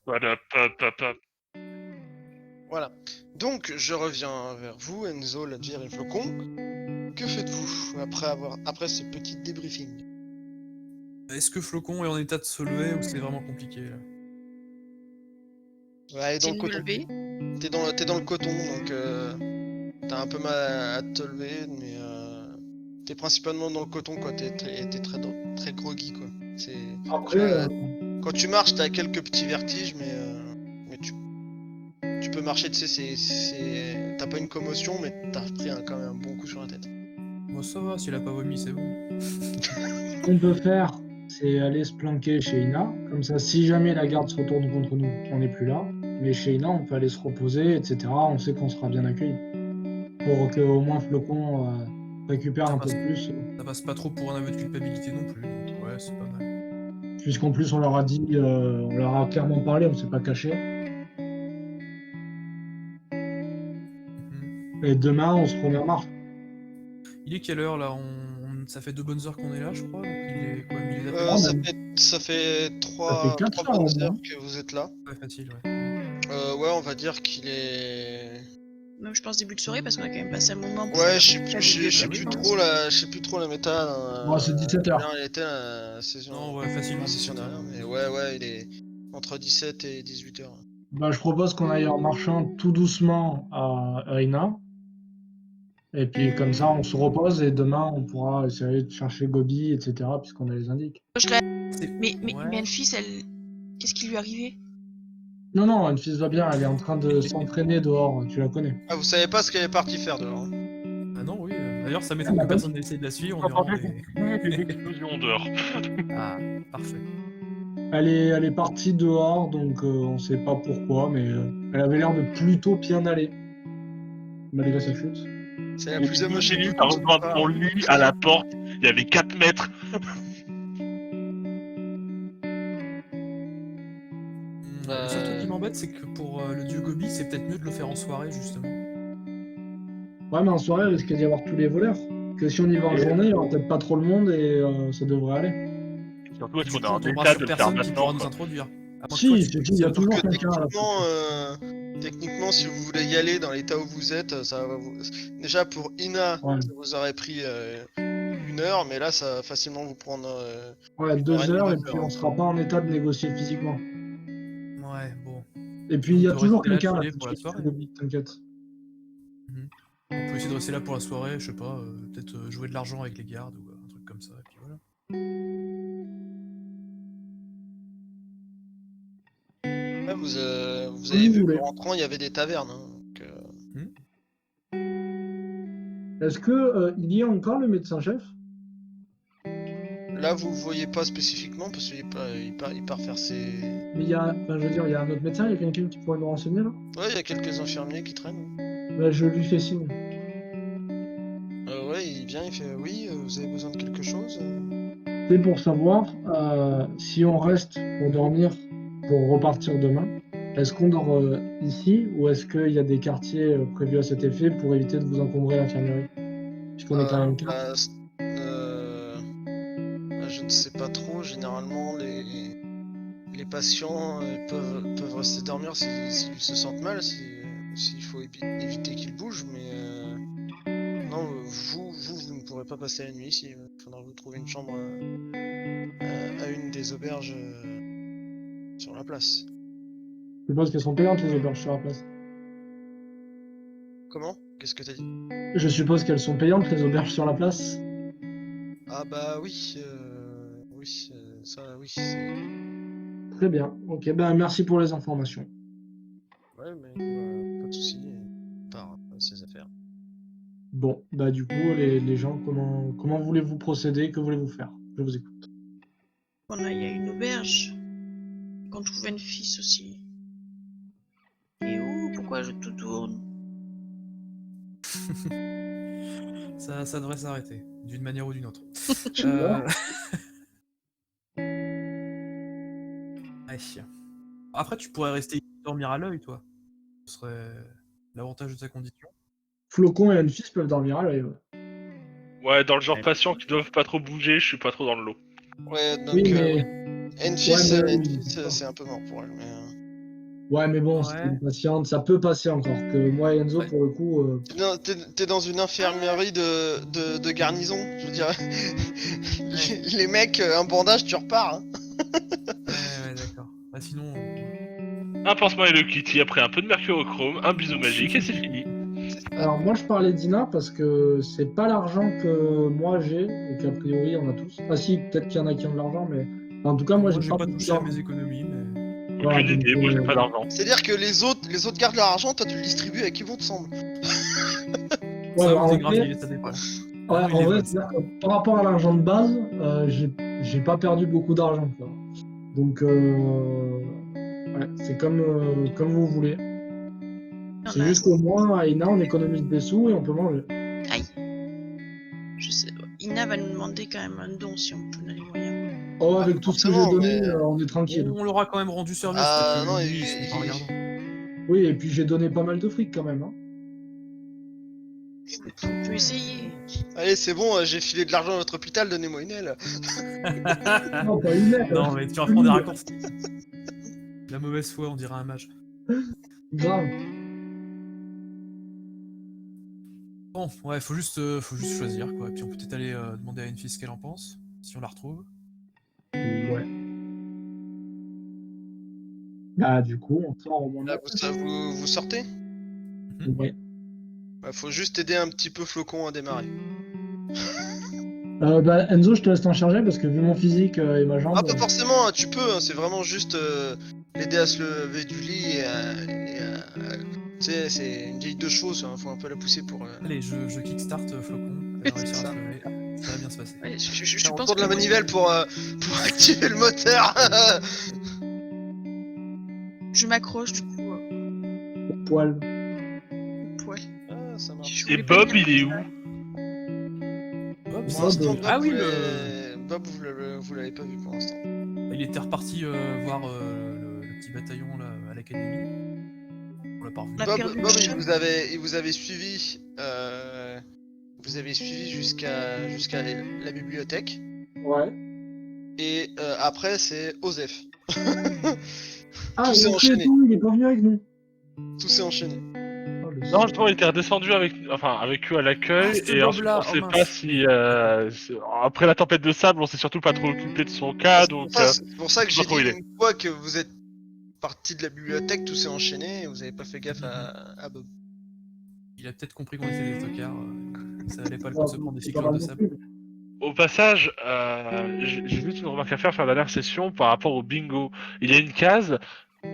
Voilà, papa. Voilà. Donc, je reviens vers vous, Enzo, Ladvir et Flocon. Que faites-vous après ce petit débriefing? Est-ce que Flocon est en état de se lever ou c'est vraiment compliqué là? Ouais, dans C'est le de coton. lever. T'es dans le coton, donc t'as un peu mal à te lever, mais t'es principalement dans le coton, quoi. T'es très groggy, quoi. Après, Quand tu marches, t'as quelques petits vertiges, mais tu peux marcher, tu sais, t'as pas une commotion, mais t'as pris quand même un bon coup sur la tête. Bon, ça va, s'il a pas vomi, c'est bon. ce qu'on peut faire, c'est aller se planquer chez Ina. Comme ça, si jamais la garde se retourne contre nous, on n'est plus là. Mais chez Ina, on peut aller se reposer, etc. On sait qu'on sera bien accueilli. Pour qu'au moins Flocon récupère Ça un passe. peu plus. Ça passe pas trop pour un aveu de culpabilité non plus, donc ouais, c'est pas mal. Puisqu'en plus, on leur a dit, on leur a clairement parlé, on ne s'est pas caché. Mhm. Et demain, on se remet en marche. Il est quelle heure là? Ça fait 2 bonnes heures qu'on est là, je crois, donc il est quoi, midi d'après? Oh, Ça même. fait Ça fait 3 4 heures, bonnes au heures moins. que vous êtes là. Ouais, facile, ouais. Ouais, on va dire qu'il est... Même je pense début de soirée parce qu'on a quand même passé un moment pour Ouais, faire je la sais plus trop la méta. Ouais, c'est 17 heures. Elle était la saison. Non, ouais, facilement la session 17 heures. dernière, mais ouais, il est entre 17 et 18 heures. Bah, je propose qu'on aille en marchant tout doucement à Ina. Et puis comme ça, on se repose et demain, on pourra essayer de chercher Gobi, etc. puisqu'on a les indices. Mais Ouais. Elfis, qu'est-ce qui lui est arrivé? Non, non, Anne-Fils va bien, elle est en train de s'entraîner dehors, tu la connais. Ah, vous savez pas ce qu'elle est partie faire dehors. Hein. Ah non, oui. D'ailleurs, ça m'étonne que personne n'ait essayé de la suivre. On est vraiment des... Des explosions dehors. Ah, parfait. Elle est partie dehors, donc on sait pas pourquoi, mais elle avait l'air de plutôt bien aller, malgré sa chute. C'est la plus amochée J'ai du vu à groupe. rejoindre mon lit à la porte, il y avait 4 mètres. Le seul truc qui m'embête, c'est que pour le dieu Gobi, c'est peut-être mieux de le faire en soirée, justement. Ouais, mais en soirée, il risque d'y avoir tous les voleurs. Que si on y va en journée, il y aura peut-être pas trop le monde et ça devrait aller. Surtout, est-ce Du qu'on est coup, en on tombera état sur de le faire personne qui pourra maintenant, nous quoi. introduire. À moins que Si, toi, tu si, puisses il y a le toujours faire. quelqu'un à la Techniquement, si vous voulez y aller dans l'état où vous êtes, ça va vous... Déjà, pour Ina, Ouais. ça vous aurait pris 1 heure, mais là, ça va facilement vous prendre... Ouais, 2 et demie, heures, et 2 puis heures. on sera pas en état de négocier physiquement. Ouais, bon. Et puis Sinon, il y on a peut toujours rester là, quelqu'un là chiller tout de pour la suite qui fait soirée. Gobi, t'inquiète. On peut essayer de rester là pour la soirée, je sais pas, peut-être jouer de l'argent avec les gardes ou un truc comme ça, et puis voilà. Ouais, vous Comme avez vous vu voulez. qu'en rentrant, il y avait des tavernes. Hein, donc, Est-ce que il y a encore le médecin-chef? là, vous le voyez pas spécifiquement parce qu'il part faire ses... Mais il y a, enfin, je veux dire, il y a un autre médecin, il y a quelqu'un qui pourrait nous renseigner là? Ouais, il y a quelques infirmiers qui traînent. Bah, je lui fais signe. Ouais, il vient, il fait oui, vous avez besoin de quelque chose C'est pour savoir si on reste pour dormir, pour repartir demain. Est-ce qu'on dort ici ou est-ce qu'il y a des quartiers prévus à cet effet pour éviter de vous encombrer à l'infirmerie? Puisqu'on est quand même quatre. Je ne sais pas trop. Généralement, les patients peuvent rester dormir s'ils se sentent mal, s'il faut éviter qu'ils bougent, mais non, vous ne pourrez pas passer la nuit ici. Il faudra vous trouver une chambre à une des auberges sur la place. Je suppose qu'elles sont payantes les auberges sur la place. Comment? Qu'est-ce que t'as dit? Je suppose qu'elles sont payantes les auberges sur la place. Ah bah oui, oui, ça oui. Très bien. Ok, ben merci pour les informations. Ouais, mais pas de soucis, par ces affaires. Bon, bah du coup, les gens, comment voulez-vous procéder? Que voulez-vous faire? Je vous écoute. Il y a une auberge. Qu'on trouve une fille aussi. Et où? Pourquoi je tout tourne? Ça devrait s'arrêter, d'une manière ou d'une autre. Voilà. Ouais. Après, tu pourrais rester dormir à l'œil, toi. Ce serait l'avantage de ta condition. Flocon et Anne-Fils peuvent dormir à l'œil. Ouais, dans le genre Ouais. patient qui doivent pas trop bouger, je suis pas trop dans le lot. Ouais, donc Oui, mais Enfys, ouais, mais oui, c'est un peu mort pour elle. Mais, Ouais, mais bon, c'est Ouais. une patiente, ça peut passer encore. Que moi et Enzo, Ouais. pour le coup, T'es dans une infirmerie de garnison, je veux dire. Les mecs, un bandage, tu repars. Hein. Ouais, d'accord. Bah sinon... Un pansement et le kitty après un peu de mercurochrome, un bisou magique et c'est fini. alors moi je parlais d'Ina parce que c'est pas l'argent que moi j'ai et qu'a priori on a tous. Ah si, peut-être qu'il y en a qui ont de l'argent, mais en tout cas moi j'ai j'ai pas pas beaucoup touché à d'argent. mes économies, mais... Voilà, Aucune donc, idée, moi j'ai pas d'argent. C'est-à-dire que les autres gardent leur argent, toi tu le distribues à qui bon te semble. ouais, ça en ou des vrai, graviers, ça dépend. ouais, Ah non, il en les vrai, vole. c'est-à-dire que par rapport à l'argent de base, j'ai pas perdu beaucoup d'argent, quoi. Donc ouais, c'est comme vous voulez. On C'est a- juste qu'au moins à Ina on économise des sous et on peut manger. Aïe. Je sais. Ina va nous demander quand même un don si on peut en a les moyens. Oh, avec tout ce que j'ai forcément, donné, mais- on est tranquille. On leur a quand même rendu service, Ah, peut-être que non, lui, ils sont pas regardants. Oui, et puis j'ai donné pas mal de fric quand même. Hein. On peut essayer. Allez, c'est bon, j'ai filé de l'argent à notre hôpital, donnez-moi une aile. Non, pas une aide. Non, mais tu vas prendre des raccourcis. La mauvaise foi, on dirait un mage. Grave. Bon, ouais, faut juste choisir, quoi. Et puis on peut peut-être aller demander à une fille ce qu'elle en pense, si on la retrouve. Ouais. Bah, du coup, on sort au moins. Là, vous sortez. Ouais. Bah, faut juste aider un petit peu Flocon à démarrer. Bah, Enzo, je te laisse t'en charger parce que vu mon physique et ma jambe. Ah, pas forcément, hein, tu peux, hein, c'est vraiment juste l'aider à se lever du lit tu sais, c'est une vieille de chevaux, hein, faut un peu la pousser pour. Allez, je kickstart Flocon, elle va réussir ça. à se lever. Ça va bien se passer. Ouais, je On pense tourne que la manivelle pour activer le moteur. je m'accroche du coup Poil. au poil. Ah, ça marche. Je Et voulais pas Bob, dire il est comme où ça. Hop, Pour ça- l'instant, Bob. Bob, Ah oui, Bob, vous l'avez pas vu pour l'instant. il était reparti voir le petit bataillon là à l'académie. On l'a pas revu. On a Bob, perdu Bob, le il chat. vous avait suivi. Vous avez suivi jusqu'à la bibliothèque. Ouais. Et après, c'est Osef. Ah, Tout il s'est a enchaîné. tout, il est pas venu avec nous. Tout s'est enchaîné. Oh, le Non, justement, il était redescendu avec eux à l'accueil, Ah, ce et ensuite Bob-là, on oh sait mince. pas si après la tempête de sable, on s'est surtout pas trop occupé de son cas, donc C'est pour ça que je sais j'ai pas trop dit où il est. une fois que vous êtes parti de la bibliothèque, tout s'est enchaîné et vous avez pas fait gaffe à Bob. Il a peut-être compris qu'on était des tocards. Ça allait pas le coup Ouais, de se prendre des c'est pas cyclones mal de non sable. plus. Au passage, j'ai juste une remarque à faire sur la dernière session par rapport au bingo. Il y a une case,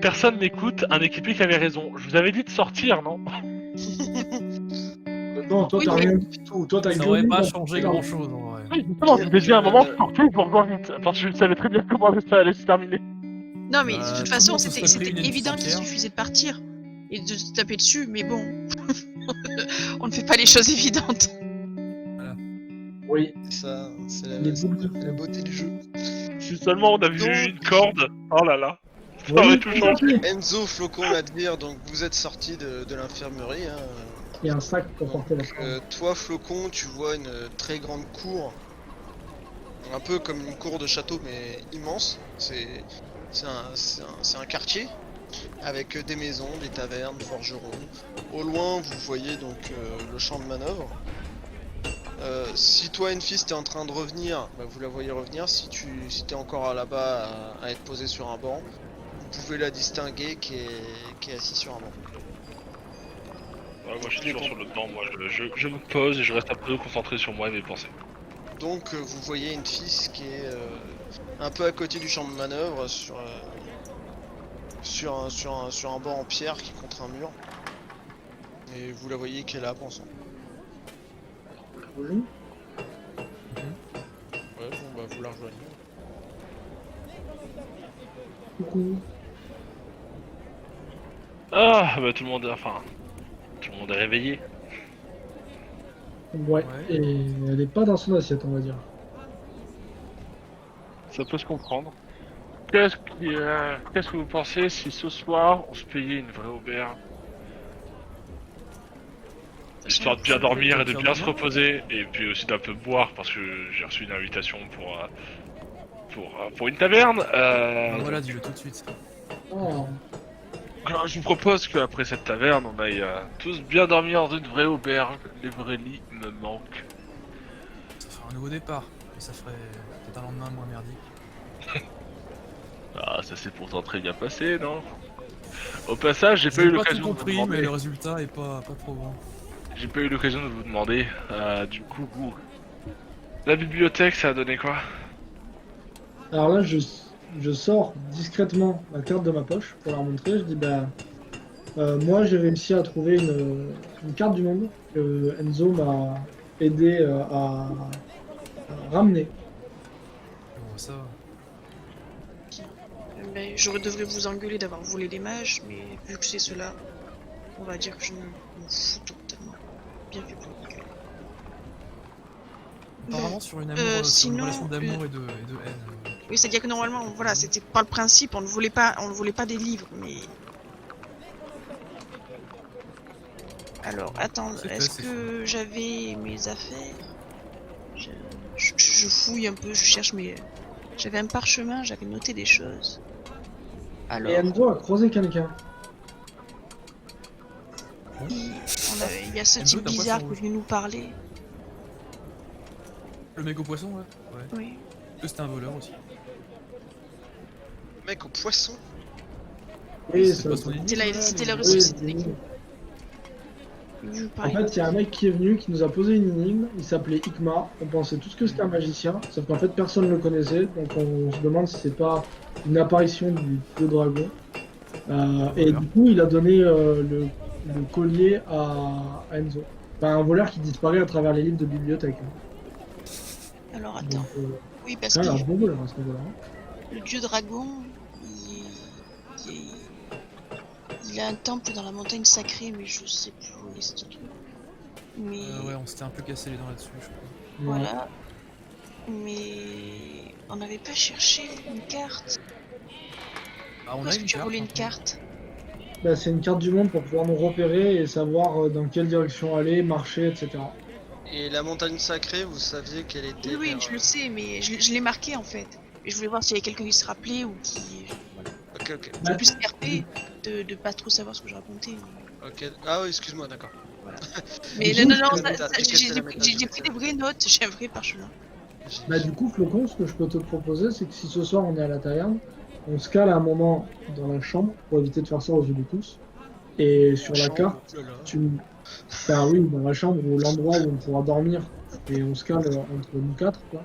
personne n'écoute, un équipier qui avait raison. Je vous avais dit de sortir, non? Non, toi, Oui, t'as mais- rien du tout. Toi, t'as Ça gueulé, aurait pas t'as- changé grand chose en vrai. Oui, justement, je vous ai dit à un moment, sortez pour voir vite, parce que je savais très bien comment ça allait se terminer. Non, mais Bah, de tout toute le façon, monde se serait c'était pris une évident qu'il entière. suffisait de partir et de se taper dessus, mais bon. On ne fait pas les choses évidentes. Oui. Ça, c'est Les boules de la beauté du jeu. Si seulement on a vu Donc- une corde, oh là là, ça Oui, aurait tout tout à changé. fait. Enzo, Flocon, Ladvir, donc vous êtes sortis de l'infirmerie. Hein. Il y a un sac pour porter la Donc, corde. toi, Flocon, tu vois une très grande cour. Un peu comme une cour de château, mais immense. C'est un quartier. Avec des maisons, des tavernes, forgerons. Au loin, vous voyez donc le champ de manœuvre. Si toi, Enfis, t'es en train de revenir, bah, vous la voyez revenir. Si t'es encore là-bas à être posé sur un banc, vous pouvez la distinguer qui est assise sur un banc. Ouais, moi je suis toujours sur le banc, moi je me pose et je reste un peu concentré sur moi et mes pensées. Donc vous voyez une fille qui est un peu à côté du champ de manœuvre sur un banc en pierre qui est contre un mur. Et vous la voyez qui est là pensant. Oui. Ouais, bon bah vous la rejoignez. Coucou. Ah, bah tout le monde est réveillé. Ouais. Ouais. Et elle est pas dans son assiette, on va dire. Ça peut se comprendre. Qu'est-ce que vous pensez si ce soir on se payait une vraie auberge? Histoire de bien dormir et de bien se reposer, et puis aussi d'un peu boire parce que j'ai reçu une invitation pour une taverne. Voilà, dis-le tout de suite. Oh. je vous propose qu'après cette taverne, on aille tous bien dormir dans une vraie auberge. Les vrais lits me manquent. Ça ferait un nouveau départ, et ça ferait peut-être un lendemain moins merdique. Ah, ça s'est pourtant très bien passé, non? Au passage, j'ai pas eu J'ai pas tout l'occasion de vous compris, mais demander. le résultat est pas trop bon. J'ai pas eu l'occasion de vous demander. Du coup, la bibliothèque, ça a donné quoi? Alors là, je sors discrètement la carte de ma poche pour leur montrer. Je dis, bah, moi, j'ai réussi à trouver une carte du monde que Enzo m'a aidé à ramener. Bon, ça va. Ben, je devrais vous engueuler d'avoir volé les mages, mais vu que c'est cela, on va dire que je m'en fous totalement. Bien fait pour la gueule. Apparemment, sur une, sur une sinon, relation d'amour et de haine. Oui, c'est-à-dire que normalement, voilà, c'était pas le principe, on ne volait pas des livres, mais... Alors, attends, C'est fait, est-ce c'est que j'avais mes affaires? Je fouille un peu, je cherche mes... J'avais un parchemin, j'avais noté des choses. Alors, Et Enzo a croisé quelqu'un. il y a ce Enzo, type t'as bizarre poisson qui est rouge. venu nous parler. Le mec au poisson, là? Ouais. Oui. C'était un voleur aussi. Mec au poisson. Oui, C'est ça- pas son C'était la- énigme, c'était là, la les- oui, ressource. c'est une- Il est venu nous En parler. fait, il y a un mec qui est venu, qui nous a posé une énigme. Il s'appelait Ikma. On pensait tous que c'était un magicien, sauf qu'en fait, personne ne le connaissait. Donc, on se demande si c'est pas une apparition du dieu dragon. Et Voleur. du coup, il a donné le collier à Enzo. Enfin, un voleur qui disparaît à travers les livres de bibliothèque. Alors, Donc, attends. Oui, parce c'est que un bon voleur à ce niveau-là. le dieu dragon, il a un temple dans la montagne sacrée, mais je sais plus où est ce truc. Mais Ouais, on s'était un peu cassé les dents là-dessus, je crois. voilà. Mais on n'avait pas cherché une carte. Ah, on Pourquoi a est-ce que une tu as carte. volé une maintenant. carte? Bah, c'est une carte du monde pour pouvoir nous repérer et savoir dans quelle direction aller, marcher, etc. Et la montagne sacrée, vous saviez qu'elle était Oui, oui, vers, je le sais, mais je l'ai marqué en fait. Et je voulais voir s'il y avait quelqu'un qui se rappelait ou qui. Voilà. Ok, ok. C'est Bah, plus RP de pas trop savoir ce que je racontais. Mais... Ok. Ah oui, excuse-moi, d'accord. Mais Du non, coup, non, c'est la méta- j'ai c'est la méta- j'ai pris des vraies notes, j'ai un vrai parchemin. Bah, du coup, Flocon, ce que je peux te proposer, c'est que si ce soir on est à la taverne, on se cale à un moment dans la chambre pour éviter de faire ça aux yeux de tous. Et sur la carte, Oh là là. Bah oui, dans la chambre ou l'endroit où on pourra dormir, et on se cale entre nous quatre, quoi.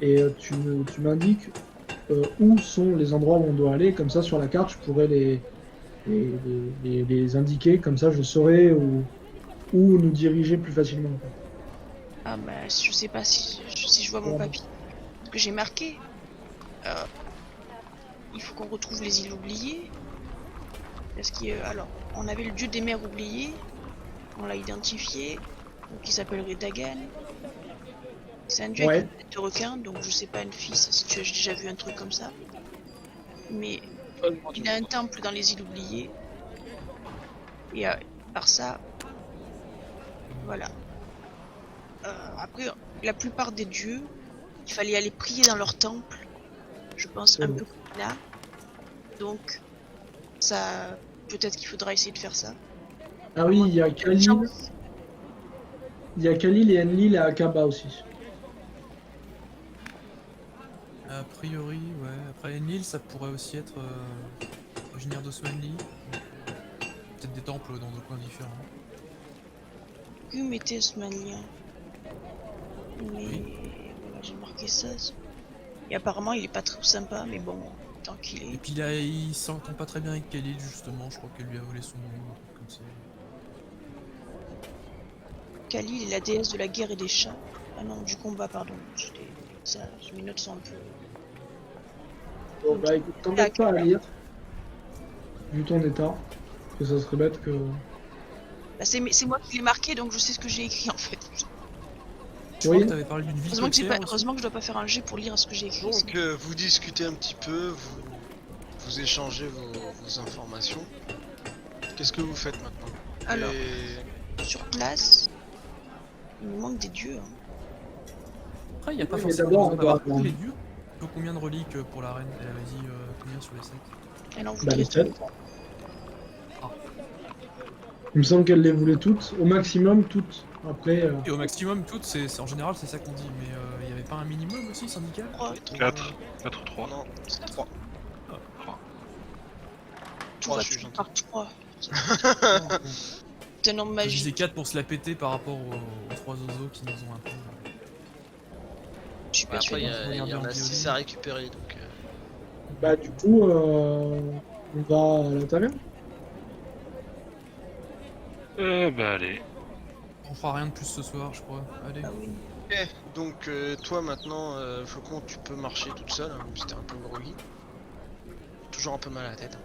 Et tu m'indiques où sont les endroits où on doit aller, comme ça sur la carte, je pourrais les indiquer, comme ça je saurais où nous diriger plus facilement, quoi. Ah bah je sais pas si je vois mon Ouais. papier. Ce que j'ai marqué. Il faut qu'on retrouve les îles oubliées. Parce que alors, on avait le dieu des mers oubliées. On l'a identifié. Donc il s'appellerait Dagan. C'est un dieu Ouais. avec une tête de requin, donc je sais pas une fille si tu as déjà vu un truc comme ça. Mais il a un temple dans les îles oubliées. Et par ça, voilà. Après, la plupart des dieux, il fallait aller prier dans leur temple. Je pense un peu comme là. Donc, ça, peut-être qu'il faudra essayer de faire ça. Ah oui, il y a Khalil, il y a Khalil et Enlil et Akaba aussi. A priori, ouais. Après Enlil, ça pourrait aussi être originaire d'Osmanli. Peut-être des temples dans deux coins différents. Hume était osmanlien. Mais Oui. voilà, j'ai marqué ça. Et apparemment, il est pas trop sympa, mais bon, tant qu'il Et est. puis là, il s'entend pas très bien avec Khalil, justement. Je crois qu'elle lui a volé son nom, un truc comme ça. Khalil est la déesse de la guerre et des chats. Ah non, du combat, pardon. Mes notes sont un peu. Bon, bah écoute, t'embête pas à lire, vu ton état, que ça serait bête que... Bah, c'est moi qui l'ai marqué, donc je sais ce que j'ai écrit en fait. Je Oui. crois que t'avais parlé d'une vie Heureusement que, côtière aussi. heureusement que je dois pas faire un jet pour lire ce que j'ai écrit. Donc vous discutez un petit peu, vous échangez vos informations. Qu'est-ce que vous faites maintenant? Alors, Et- sur place, il nous manque des dieux. Hein. Après, il n'y a pas Oui, mais forcément d'abord, besoin on d'avoir doit- tous les dieux. Il faut combien de reliques pour la reine? Elle avait dit combien sur les 7? Elle en Bah, voudrait les deux. 7. Ah Il me semble qu'elle les voulait toutes, au maximum toutes. Après, Et au maximum, toutes, en général, c'est ça qu'on dit, mais il y avait pas un minimum aussi syndical? 3. 4. 4 ou 3. Non, c'est 3. Tout 3, va je suis tout gentil. par 3. C'est un nombre Je magique. disais 4 pour se la péter par rapport aux 3 oiseaux qui nous ont un peu... Je suis Bah, après, il persuadée. y en Regardez a en 6 théorie. à récupérer, donc... bah du coup, on va à la taverne. Bah allez. On fera rien de plus ce soir, je crois. Allez. Ah oui. Ok, donc toi maintenant, Flocon, tu peux marcher toute seule, hein, même si t'es un peu groggy. Toujours un peu mal à la tête.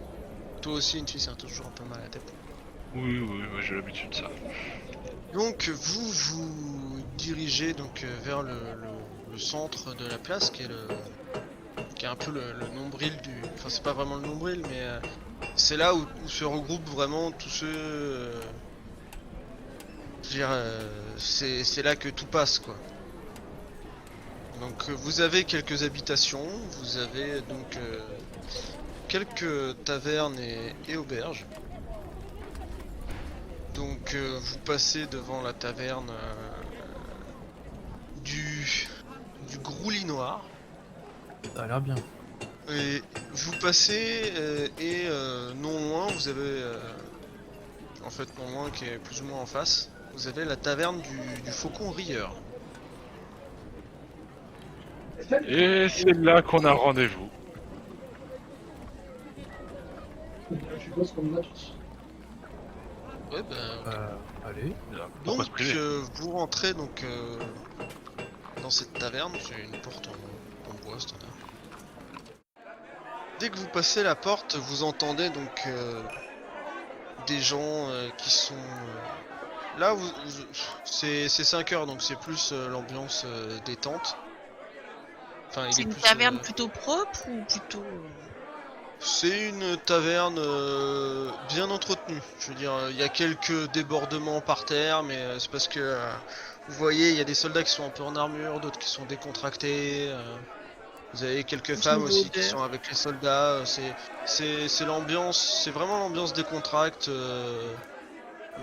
Toi aussi, une fille, c'est toujours un peu mal à la tête. Oui, j'ai l'habitude de ça. Donc vous vous dirigez donc vers le centre de la place, qui est un peu le nombril du... Enfin, c'est pas vraiment le nombril, mais c'est là où se regroupent vraiment tous ceux... Je veux dire, c'est là que tout passe, quoi. Donc vous avez quelques habitations, vous avez donc quelques tavernes et auberges. Donc vous passez devant la taverne du Groulis Noir. Ça a l'air bien. Et vous passez et non loin vous avez en fait non loin qui est plus ou moins en face, vous avez la taverne du Faucon Rieur. Et c'est là qu'on a rendez-vous. Je suppose qu'on a tous. Ouais ben Allez. Pourquoi donc se priver vous rentrez donc dans cette taverne, c'est une porte en bois standard. Dès que vous passez la porte, vous entendez donc des gens qui sont là. C'est 5 heures, donc c'est plus l'ambiance détente. Enfin, il C'est est une plus. taverne plutôt propre ou plutôt. C'est une taverne bien entretenue. Je veux dire, il y a quelques débordements par terre, mais c'est parce que vous voyez, il y a des soldats qui sont un peu en armure, d'autres qui sont décontractés. Vous avez quelques femmes aussi qui sont avec les soldats. C'est l'ambiance, c'est vraiment l'ambiance décontracte,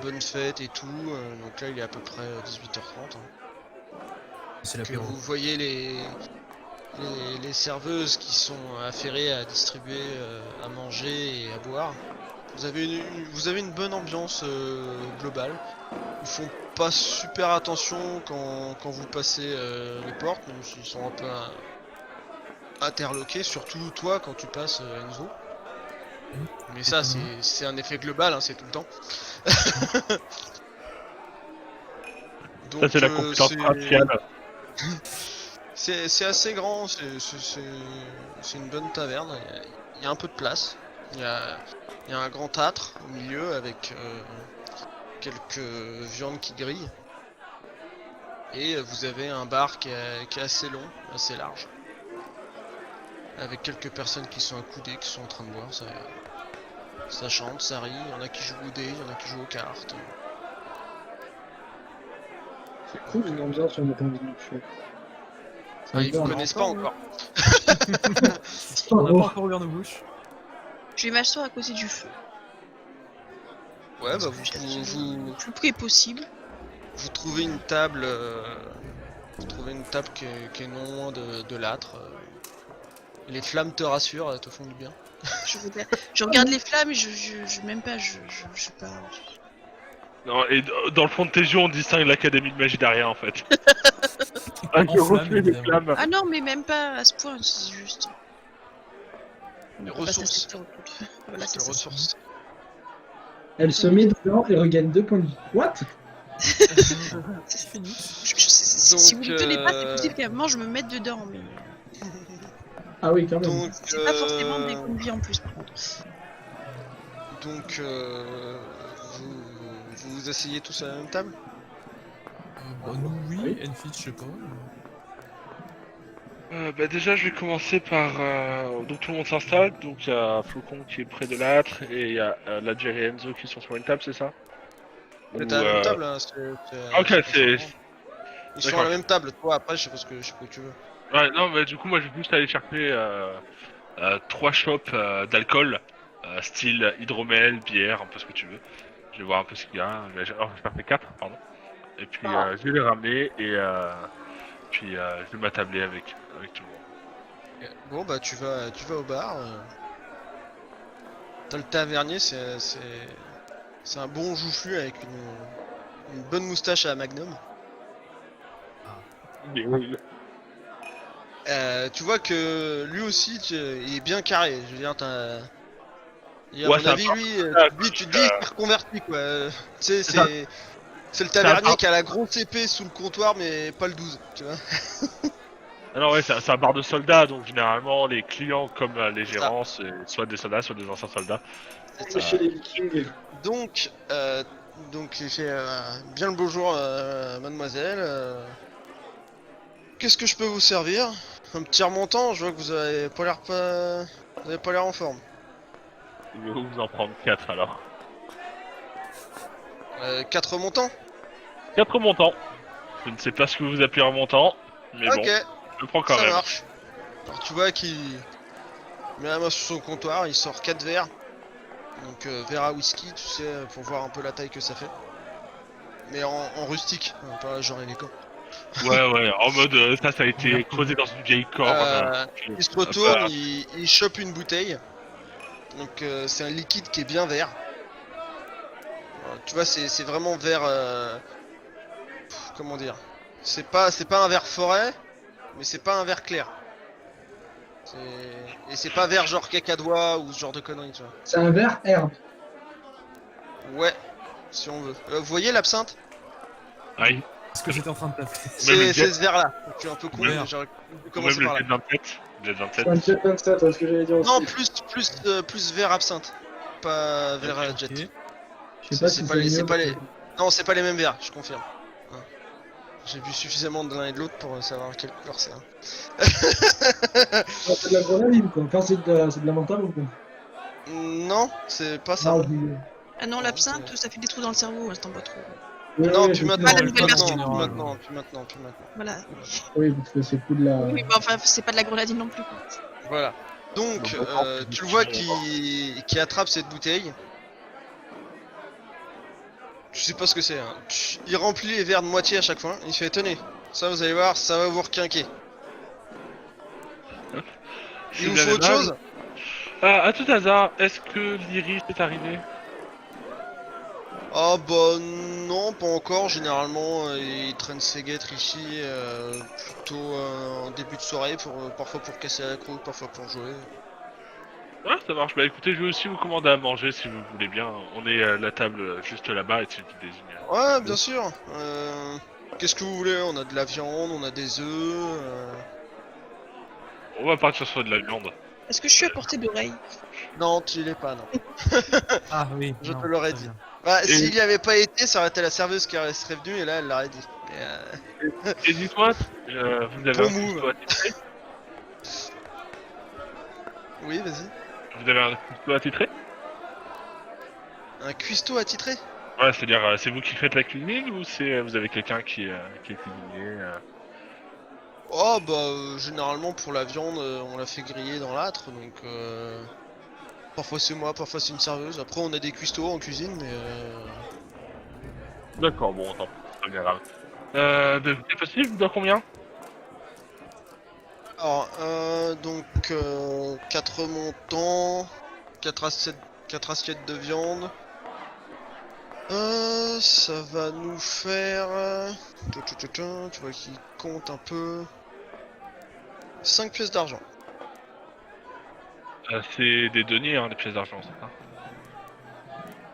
bonne fête et tout. Donc là, il est à peu près 18h30. C'est Que l'apéro. vous voyez les serveuses qui sont affairées à distribuer à manger et à boire. Vous avez une bonne ambiance globale. Ils font pas super attention quand vous passez les portes, même s'ils sont un peu interloqués, surtout toi quand tu passes Enzo. Mais ça c'est un effet global, hein, c'est tout le temps. Donc, Ça c'est la compétence raciale. c'est assez grand, c'est une bonne taverne, il y a un peu de place, il y a un grand âtre au milieu avec quelques viandes qui grillent, et vous avez un bar qui est assez long, assez large, avec quelques personnes qui sont accoudées, qui sont en train de boire, ça chante, ça rit, il y en a qui jouent au dé, il y en a qui jouent aux cartes. C'est cool, une ambiance sur notre envie de faire. Ah, ils vous connaissent pas encore. On n'a pas encore ouvert nos bouches. Je vais m'asseoir à côté du feu. Ouais, bah Le plus près possible. vous trouvez une table, qui est non loin de l'âtre. Les flammes te rassurent, elles te font du bien. Je regarde les flammes et je même pas, je pas. Non, et dans le fond de tes yeux, on distingue l'académie de magie derrière en fait. Un En qui flamme, refait des évidemment. flammes. Ah non, mais même pas à ce point, c'est juste. Les On va pas ressources. s'insister autour de- Voilà, c'est Les ça. ressources. Elle se met dedans et regagne 2 points de vie. What? C'est fini. Si vous Donc, ne tenez pas, c'est possible qu'à un moment je me mette dedans, mais Ah oui, quand même. Donc, c'est pas forcément des points de vie en plus par contre. donc vous vous asseyez tous à la même table? Bah, nous, oui. Oui. Enfit, je sais pas. Bah déjà, je vais commencer par... Donc tout le monde s'installe, donc il y a Flocon qui est près de l'âtre, et il y a Ladjer et Enzo qui sont sur une table, c'est ça? Vous êtes Ou, à la même table, hein, Ok, c'est c'est... pas Ils sont à D'accord. la même table, toi après je sais pas ce que tu veux. Ouais, non, mais du coup, moi je vais juste aller chercher 3 shops d'alcool, style hydromel, bière, un peu ce que tu veux. Je vais voir un peu ce qu'il y a. J'en ai fait 4, pardon. Et puis Ah. je vais les ramener et puis je vais m'attabler avec tout le monde. Bon bah tu vas au bar. T'as le tavernier, c'est un bon joufflu avec une bonne moustache à la Magnum. Mais oui. Tu vois que lui aussi, il est bien carré. Je veux dire, et à Ouais, mon c'est un avis, peu- lui, Ah, tu te dis, il s'est reconverti quoi. Tu sais, C'est ça. c'est le C'est un tavernier bar- qui a la grosse épée sous le comptoir, mais pas le 12, tu vois. Ah non, ouais, c'est un bar de soldats, donc généralement les clients comme les C'est ça. gérants, c'est soit des soldats, soit des anciens soldats. C'est C'est ça. chez les Vikings. Donc, il fait bien le beau jour, mademoiselle. Qu'est-ce que je peux vous servir? Un petit remontant, je vois que vous avez pas l'air Vous avez pas l'air en forme. Je vais vous en prendre 4 alors. 4 remontants? 4 montants. Je ne sais pas ce que vous appelez un montant, mais bon, Ok, je le prends quand ça même. marche. Alors tu vois qu'il met la main sur son comptoir, il sort 4 verres. Donc verre à whisky, tu sais, pour voir un peu la taille que ça fait. Mais en rustique, hein, pas genre élégant. Ouais, en mode ça a été creusé dans une vieille corne. Il se retourne, il chope une bouteille. Donc c'est un liquide qui est bien vert. Tu vois, c'est vraiment vert. Comment dire? C'est pas un vert forêt, mais c'est pas un vert clair. Et c'est pas vert genre cacadois ou ce genre de conneries, tu vois. C'est un verre herbe. Ouais, si on veut. Vous voyez l'absinthe? Aïe. C'est ce que j'étais en train de taper. C'est ce vert là. Je suis un peu con, Vert. mais j'aurais dû Ou même commencer le par là. Z27. Le Z27. C'est un jet 27, c'est ce que j'allais dire aussi. Non, plus vert absinthe. Pas vert jet. Ok. Je sais pas c'est si pas c'est les- c'est mieux. pas les- Non, c'est pas les mêmes verts, je confirme. Hein. J'ai vu suffisamment de l'un et de l'autre pour savoir quelle couleur c'est. Hein. Ah, c'est de la grenadine, quoi. Enfin, c'est de la mentale ou quoi? Non, c'est pas ça. Ah, oui. Ah non, Non, l'absinthe, ça fait des trous dans le cerveau, c'est pas trop. Non, Oui, puis effectivement. maintenant, la puis nouvelle version. maintenant, puis maintenant. Voilà. Oui, parce que c'est plus de la. Oui, bah enfin, c'est pas de la grenadine non plus. Quoi. Voilà. Donc, Bon, bon, tu le vois qui attrape cette bouteille. Je sais pas ce que c'est. Hein. Il remplit les verres de moitié à chaque fois. Il fait tenez, ça vous allez voir, ça va vous requinquer. C'est Il vous bien faut autre aimable. chose? À tout hasard, est-ce que l'Iris est arrivé? Ah bah non, pas encore. Généralement, il traîne ses guêtres ici plutôt en début de soirée, parfois pour casser la croûte, parfois pour jouer. Ouais, ça marche. Bah écoutez, je vais aussi vous commander à manger si vous voulez bien. On est à la table juste là-bas et c'est qui désigne. Ouais, bien sûr. Qu'est-ce que vous voulez? On a de la viande, on a des œufs. On va partir sur de la viande. Est-ce que je suis à portée d'oreille? Non, tu l'es pas, non. Ah oui. Je non, te l'aurais très dit. bien. Bah, Et- s'il y avait pas été, ça aurait été la serveuse qui serait venue et là, elle l'aurait dit. Mais, Et dites-moi, vous avez Bon un move. couteau attitré? Oui, vas-y. Vous avez un couteau attitré? Un cuistot attitré? Ouais, c'est-à-dire, c'est vous qui faites la cuisine ou c'est vous avez quelqu'un qui est cuisinier Oh, bah, généralement, pour la viande, on la fait griller dans l'âtre, donc... Parfois c'est moi, parfois c'est une serveuse. Après, on a des cuistots en cuisine, mais... D'accord, bon, attends, c'est pas bien grave. Bah, c'est possible, je vous dois combien? Alors, donc... 4 montants... 4 assiettes de viande... Ça va nous faire... Tu vois qu'il compte un peu... 5 pièces d'argent. C'est des deniers, hein, des pièces d'argent, c'est ça?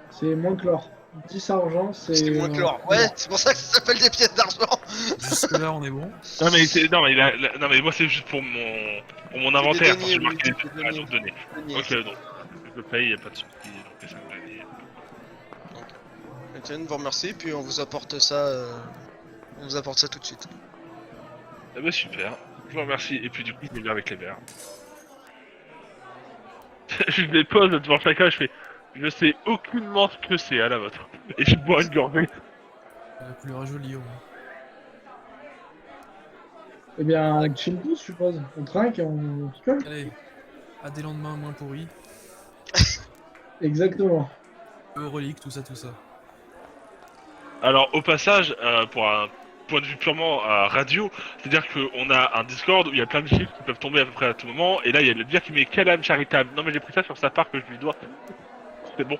C'est moins que l'or. 10 argent, C'est moins que l'or. Ouais, c'est pour ça que ça s'appelle des pièces d'argent. Jusque là, on est bon. Non mais non mais moi c'est juste pour mon inventaire, quand deniers, j'ai oui, marqué c'est des les deniers. données. Ok, donc je le paye, y a pas de soucis, donc les 5 deniers. Etienne, vous remercie, puis on vous apporte ça... On vous apporte ça tout de suite. Ah bah super, je vous remercie, et puis du coup je me viens avec les verres. Je les pose devant chacun, je fais, je sais aucunement ce que c'est à la vôtre. Et je bois une gorgée. La couleur est jolie au moins. Eh bien, on chill tous, je suppose. On trinque et on picole. Allez, à des lendemains moins pourris. Exactement. Relique, tout ça, tout ça. Alors, au passage, pour un point de vue purement radio, c'est-à-dire qu'on a un Discord où il y a plein de chiffres qui peuvent tomber à peu près à tout moment, et là, il y a le dire qui met quelle âme charitable. Non, mais j'ai pris ça sur sa part que je lui dois. C'est bon.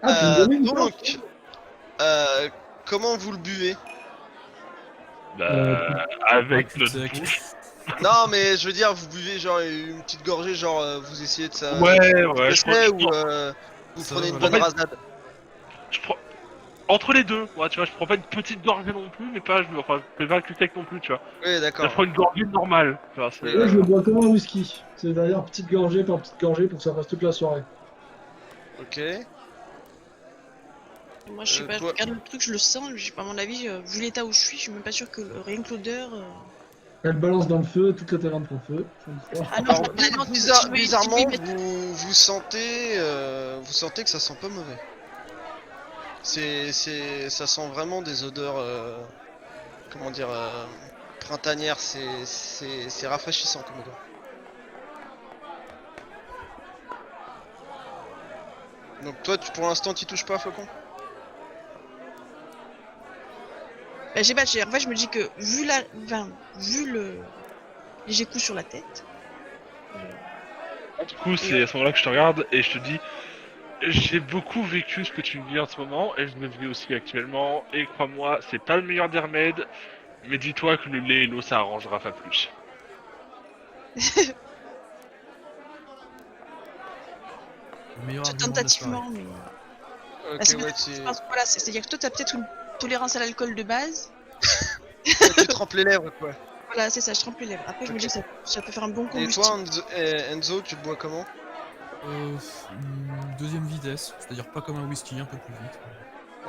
Ah, tu me donnais une Donc, carte comment vous le buvez? Avec Ah, notre sec. bouche. Non, mais je veux dire, vous buvez genre une petite gorgée, genre vous essayez de ça. Ouais, je je sais, ou prends- vous Ça, prenez une voilà. bonne rasade. je prends... Entre les deux, ouais, tu vois, je prends pas une petite gorgée non plus, mais pas, enfin, je fais pas un cul sec non plus, tu vois. Oui, Je d'accord. prends une gorgée normale, tu vois, c'est... Moi, je le bois comme un whisky. C'est-à-dire petite gorgée par petite gorgée pour que ça fasse toute la soirée. Ok. Moi, je sais pas, je toi- regarde le truc, je le sens, à mon avis, vu l'état où je suis même pas sûr que rien que l'odeur. Elle balance dans le feu, toute la taverne prend feu. Ah non, Alors, je- non, bizarrement, tu peux y mettre- vous sentez que ça sent pas mauvais. Ça sent vraiment des odeurs, comment dire, printanières. C'est rafraîchissant comme odeur. Donc toi, pour l'instant, t'y touches pas, Flocon? Bah, j'ai pas, en fait, je me dis que vu le léger coup sur la tête, Du coup, c'est à ce moment-là que je te regarde et je te dis, j'ai beaucoup vécu ce que tu vis en ce moment et je le vis aussi actuellement. Et crois-moi, c'est pas le meilleur des remèdes, mais dis-toi que le lait et l'eau ça arrangera pas plus. Le meilleur argument de la soirée. tentativement, mais. Ok, Parce que ouais, je pense que voilà, c'est-à-dire que toi, t'as peut-être une tolérance à l'alcool de base. tu trempes les lèvres, quoi. Voilà, c'est ça, je trempe les lèvres. Après, je me dis que ça peut faire un bon Et combustible. toi, Enzo, tu bois comment? Deuxième vitesse, c'est-à-dire pas comme un whisky, un peu plus vite.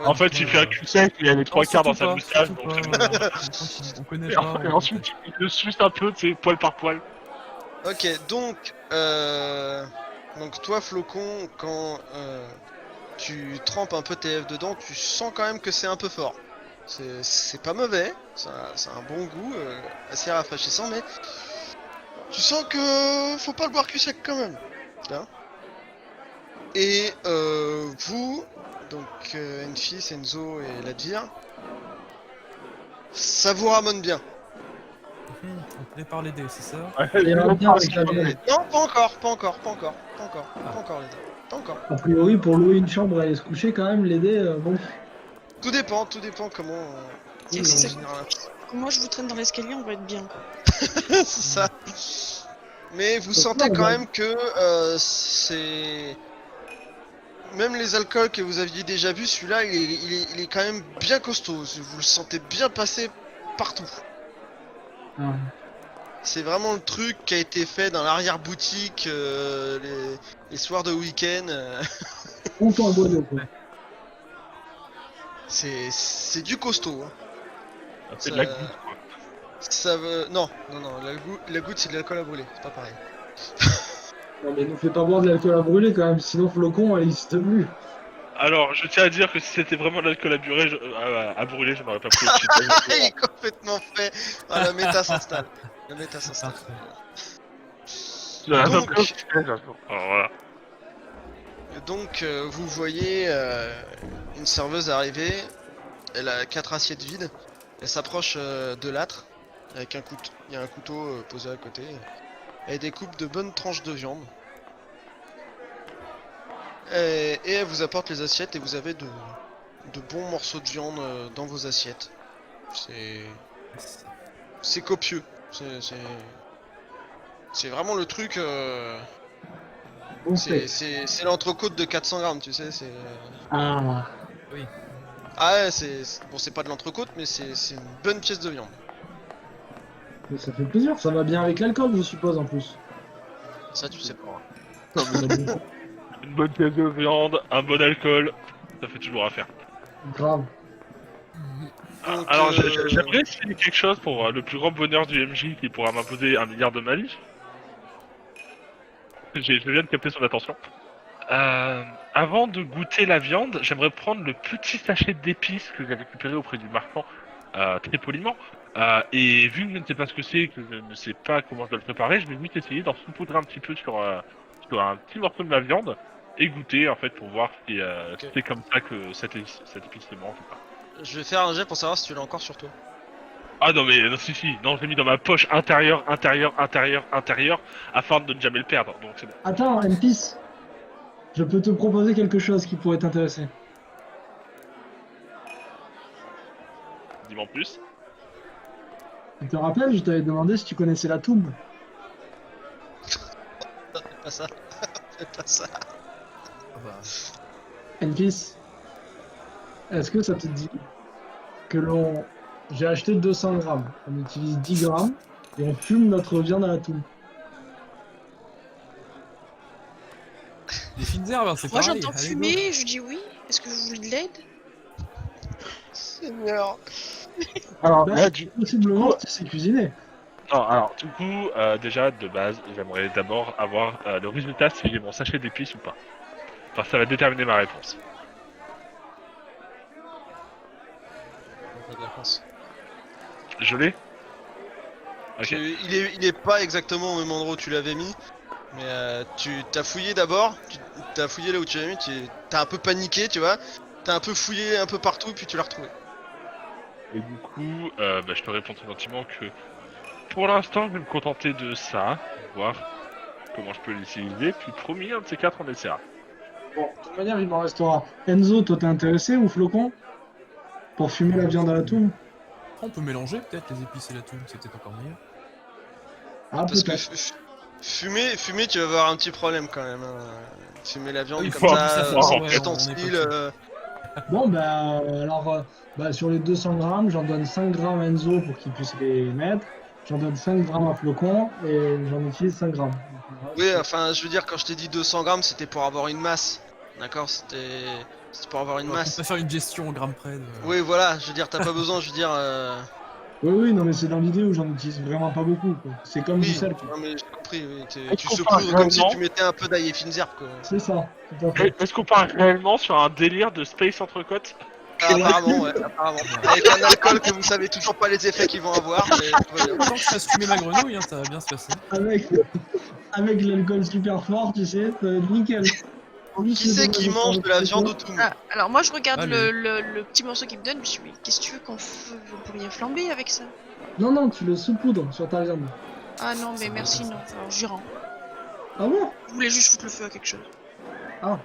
Ouais, En fait, il fait un cul sec, il a les trois quarts dans sa moustache, donc On connaît et, pas. et ensuite il le suce un peu, tu sais, poil par poil. Ok, donc toi, Flocon, quand tu trempes un peu tes lèvres dedans, tu sens quand même que c'est un peu fort. C'est pas mauvais, ça a un bon goût, assez rafraîchissant, mais tu sens que faut pas le boire cul sec quand même. Hein. Et vous, donc Enfis, Enzo et Ladvir, ça vous ramène bien. On prépare les dés, c'est ça? Et en même temps, avec la bière. Non, pas encore les dés. Pas encore. A priori, pour louer une chambre et aller se coucher, quand même, l'aider, bon. Tout dépend comment. C'est Oui, ça. en général. Moi, je vous traîne dans l'escalier, on va être bien, quoi. C'est ça. Mais vous sentez quand même que c'est. Même les alcools que vous aviez déjà vus, celui-là, il est quand même bien costaud. Vous le sentez bien passer partout. Ah. C'est vraiment le truc qui a été fait dans l'arrière-boutique les soirs de week-end. Content à Bordeaux, quoi. C'est du costaud. Hein. C'est de Ça- la goutte, quoi. Ça veut. Non, la goutte c'est de l'alcool à brûler, c'est pas pareil. Non, mais nous fais pas boire de l'alcool à brûler, quand même, sinon Flocon, elle existe plus. Alors, je tiens à dire que si c'était vraiment de l'alcool à brûler, je n'aurais pas pris au-dessus. Il est complètement fait. Ah, la méta s'installe. Parfait. Alors, voilà. Donc, vous voyez une serveuse arriver. Elle a 4 assiettes vides. Elle s'approche de l'âtre avec un couteau. Il y a un couteau posé à côté. Elle découpe de bonnes tranches de viande. Et elle vous apporte les assiettes et vous avez de bons morceaux de viande dans vos assiettes. C'est copieux. C'est vraiment le truc. Bon steak. C'est l'entrecôte de 400 grammes, tu sais. Ah. Ah ouais, bon, c'est pas de l'entrecôte, mais c'est une bonne pièce de viande. Mais ça fait plaisir, ça va bien avec l'alcool, je suppose, en plus. Ça, tu sais pas. On a bu. Une bonne pièce de viande, un bon alcool, ça fait toujours affaire. Grave. Donc, Alors, j'aimerais essayer quelque chose pour le plus grand bonheur du MJ qui pourra m'imposer 1 milliard de malus. Je viens de capter son attention. Avant de goûter la viande, j'aimerais prendre le petit sachet d'épices que j'ai récupéré auprès du marchand très poliment. Et vu que je ne sais pas ce que c'est, que je ne sais pas comment je dois le préparer, je vais vite essayer d'en saupoudrer un petit peu sur un petit morceau de la viande et goûter en fait pour voir si c'est comme ça que cette épice se mange ou pas. Je vais faire un jet pour savoir si tu l'as encore sur toi. Ah non mais non, si, non je l'ai mis dans ma poche intérieure, afin de ne jamais le perdre, donc c'est bon. Attends, N-Peace, je peux te proposer quelque chose qui pourrait t'intéresser. Dis-moi en plus. Tu te rappelles, je t'avais demandé si tu connaissais la tombe. Fais pas ça. Fais pas ça. Ah bah, N-Peace, est-ce que ça te dit que l'on... J'ai acheté 200 grammes, on utilise 10 grammes et on fume notre viande à la tombe. les fines herbes, hein, c'est Moi pareil. j'entends allez, fumer, je dis oui. Est-ce que vous voulez de l'aide? Seigneur. Alors Là, possiblement, tu sais cuisiner. non, alors du coup, déjà de base, j'aimerais d'abord avoir le résultat si j'ai mon sachet d'épices ou pas. Enfin, ça va déterminer ma réponse. On a de la chance. Je l'ai. Ok. Il est pas exactement au même endroit où tu l'avais mis. Mais tu t'as fouillé d'abord, t'as fouillé là où tu l'as mis, t'as un peu paniqué, tu vois. T'as un peu fouillé un peu partout, puis tu l'as retrouvé. Et du coup, je te réponds très gentiment que pour l'instant, je vais me contenter de ça, voir comment je peux l'utiliser, puis promis, un de ces quatre, on essaiera. Bon, de toute manière, il m'en restera. Enzo, toi, t'es intéressé ou Flocon? Pour fumer la viande à la tombe? on peut mélanger peut-être les épices et la toune, c'est peut-être encore mieux. Ah, Parce que peut-être. fumer, tu vas avoir un petit problème quand même. Hein. Fumer la viande Il comme faut ça, ça faire ça, sans ouais, ustensile. Bon, bah, alors, bah, sur les 200 grammes, j'en donne 5 grammes à Enzo pour qu'il puisse les mettre. J'en donne 5 grammes à Flocon et j'en utilise 5 grammes. Donc, le Oui, reste, enfin, je veux dire, quand je t'ai dit 200 grammes, c'était pour avoir une masse. D'accord, c'était pour avoir une On va masse. pas faire une gestion au gramme près. Oui, voilà, je veux dire, t'as pas besoin, je veux dire. Oui, oui, non, mais c'est dans l'idée où j'en utilise vraiment pas beaucoup, quoi. C'est comme du Oui, sel, quoi. non mais j'ai compris, oui. Est-ce Tu qu'on parle saupoudres comme si réellement tu mettais un peu d'ail et fines herbes, quoi. C'est ça, tout à fait. Est-ce qu'on part réellement sur un délire de Space Entrecôte? Ah, apparemment, ouais, apparemment. Avec un alcool que vous savez toujours pas les effets qu'ils vont avoir, mais tout va bien. Tant que je fasse fumer ma grenouille, hein, ça va bien se passer. Avec, avec l'alcool super fort, tu sais, ça va être nickel. Juste Qui le c'est dommage qui de mange de la viande au faire toum? Ah, alors moi je regarde Allez. le petit morceau qu'il me donne, je me suis dit, mais qu'est-ce que tu veux vous pourriez flamber avec ça? Non, non, tu le saupoudres sur ta viande. Ah non, mais Ça merci, doit non. être ça. Alors j'y rends. Ah bon? Je voulais juste foutre le feu à quelque chose. Ah.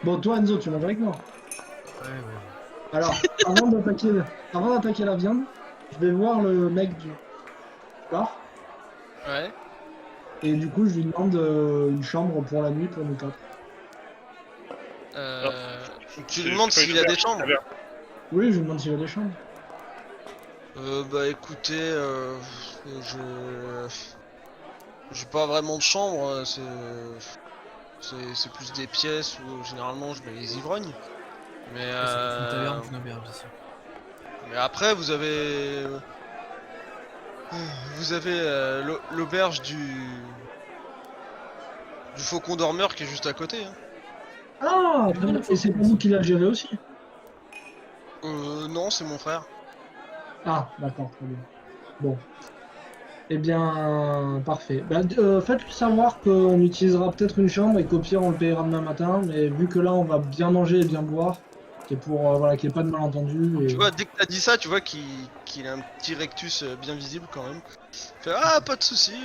Bon, toi, Enzo, tu manges avec moi. Ouais, ouais. Alors, avant d'attaquer la viande, je vais voir le mec du bar. Ouais. Et du coup, je lui demande une chambre pour la nuit pour nous quatre. Tu lui demandes s'il a des chambres? Oui, je lui demande s'il y a des chambres. Bah écoutez, je... J'ai pas vraiment de chambre, c'est plus des pièces où généralement je mets les ivrognes. Mais, Ça doit être une taverne qu'une auberge ici. mais après vous avez l'auberge du Faucon Dormeur qui est juste à côté. Hein. Ah, très bien. Et c'est pas vous qui l'a géré aussi? Non, c'est mon frère. Ah, d'accord, très bien. Bon. Eh bien, parfait. Bah, faites-lui savoir qu'on utilisera peut-être une chambre et qu'au pire, on le payera demain matin. Mais vu que là, on va bien manger et bien boire, qui est pour voilà, qu'il n'y ait pas de malentendu. Tu Et... vois, dès que t'as dit ça, tu vois qu'il a un petit rectus bien visible quand même. Il fait, ah, pas de soucis,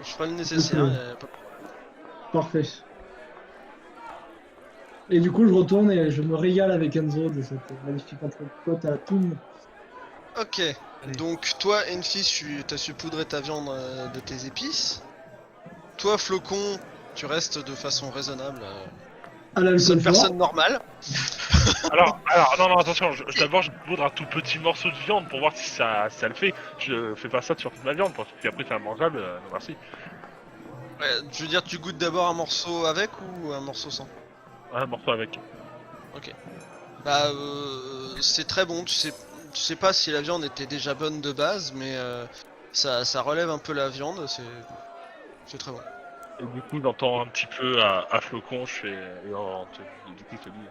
je ferai le nécessaire. Ok. Y a pas de Parfait. Et du coup, je retourne et je me régale avec Enzo de cette magnifique entrecôte à la toune. Ok, Allez. donc toi, Enfis, t'as su poudrer ta viande de tes épices. Toi, Flocon, tu restes de façon raisonnable. À l'alcool Seule fort. personne normale. Alors, non, attention, d'abord je poudre un tout petit morceau de viande pour voir si ça le fait. Je fais pas ça sur toute ma viande, parce que si après c'est immangeable, non merci. Ouais, je veux dire, tu goûtes d'abord un morceau avec ou un morceau sans? Un morceau avec. Ok. Bah, c'est très bon. Tu sais pas si la viande était déjà bonne de base, mais ça relève un peu la viande. C'est très bon. Et du coup, j'entends un petit peu à Flocon, je fais. Et du coup, je te dis.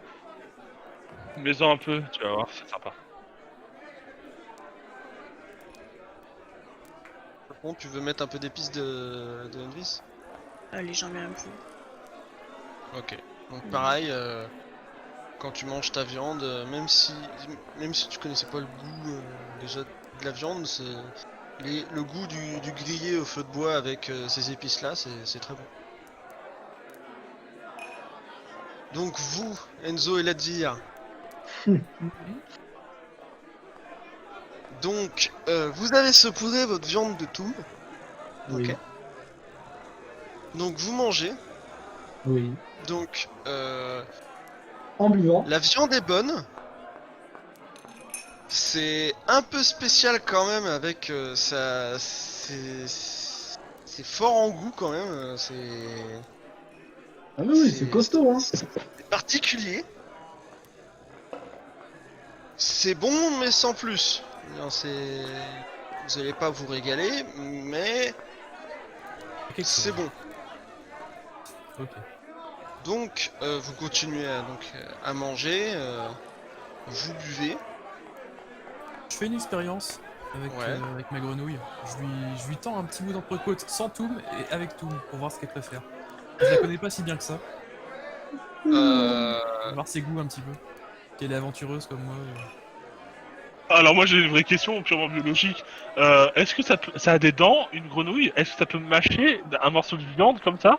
Mets-en un peu, tu vas voir, c'est sympa. Bon, tu veux mettre un peu d'épices de Envis? Allez, j'en mets un peu. Ok. Donc pareil, quand tu manges ta viande, même si tu connaissais pas le goût déjà de la viande, le goût du grillé au feu de bois avec ces épices là, c'est très bon. Donc vous, Enzo et Ladvir, donc vous avez saupoudré votre viande de tout. Oui. Ok. Donc vous mangez. Oui. Donc En buvant. la viande est bonne. C'est un peu spécial quand même avec ça. C'est fort en goût quand même. C'est Ah oui, c'est costaud, hein. c'est particulier. C'est bon mais sans plus. Non, vous allez pas vous régaler, mais c'est bon. Ok. Donc vous continuez à manger, vous buvez. Je fais une expérience avec, Ouais. avec ma grenouille. Je lui tends un petit bout d'entrecôte sans toum et avec toum pour voir ce qu'elle préfère. Je la connais pas si bien que ça. Pour voir ses goûts un petit peu. Qu'elle est aventureuse comme moi. Alors moi j'ai une vraie question purement biologique. Est-ce que ça a des dents, une grenouille? Est-ce que ça peut mâcher un morceau de viande comme ça?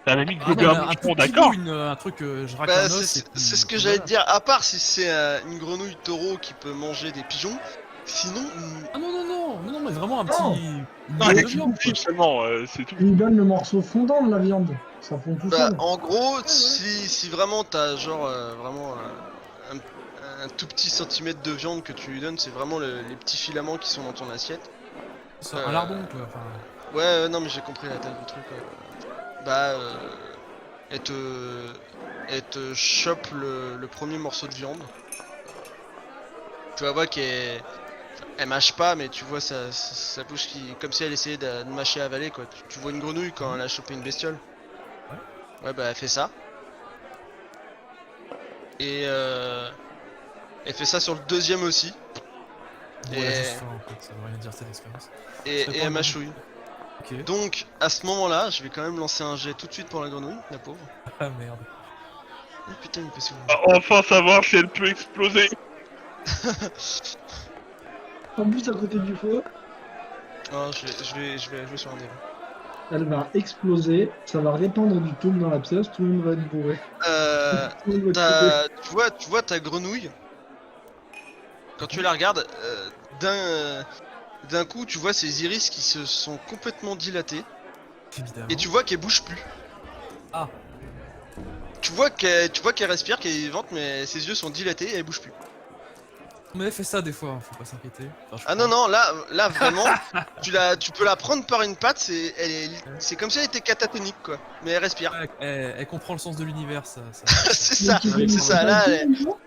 À la limite, Ah gober non, un un tout moucheron, petit d'accord. bout, un truc, je racle Bah, un os et puis... c'est ce que puis j'allais voilà. te dire, à part si c'est une grenouille taureau qui peut manger des pigeons, sinon... Ah non, mais vraiment un Non. petit... Une Non, boule elle de est viande, quoi. seulement, c'est tout. Tu lui donnes le morceau fondant de la viande. Ça fond tout Bah, seul. en gros, voilà. si vraiment t'as genre vraiment un tout petit centimètre de viande que tu lui donnes, c'est vraiment les petits filaments qui sont dans ton assiette. C'est un lardon, quoi. Enfin, Ouais, non mais j'ai compris la taille du truc. Bah, elle te chope le premier morceau de viande. Tu vas voir qu'elle mâche pas, mais tu vois sa bouche qui, comme si elle essayait de mâcher avaler quoi. Tu vois une grenouille quand elle a chopé une bestiole. Ouais, bah elle fait ça. Et elle fait ça sur le deuxième aussi. bon, elle a juste faim, en fait. Ça veut rien dire, cette expérience. Et serait pas elle un mâchouille. Ok. Donc à ce moment-là, je vais quand même lancer un jet tout de suite pour la grenouille, la pauvre. Ah merde. Oh putain, il peut se Ah, enfin savoir si elle peut exploser. En plus, à côté du feu, Oh, je vais jouer sur un dé. elle va exploser. Ça va répandre du toum dans la pièce. Tout le monde va être bourré. Tout le monde va être pété. Tu vois ta grenouille. Quand tu la regardes, d'un coup, tu vois ses iris qui se sont complètement dilatés. Évidemment. Et tu vois qu'elle bouge plus. Ah. Tu vois qu'elle respire, qu'elle est vivante, mais ses yeux sont dilatés et elle bouge plus. On m'avait fait ça des fois, hein, faut pas s'inquiéter. Enfin, je Ah crois. non, non, là vraiment, tu peux la prendre par une patte, c'est comme si elle était catatonique quoi. Mais elle respire. Ouais, elle comprend le sens de l'univers, ça. C'est ça, Tu veux c'est une ça. Là, présentation, Enzo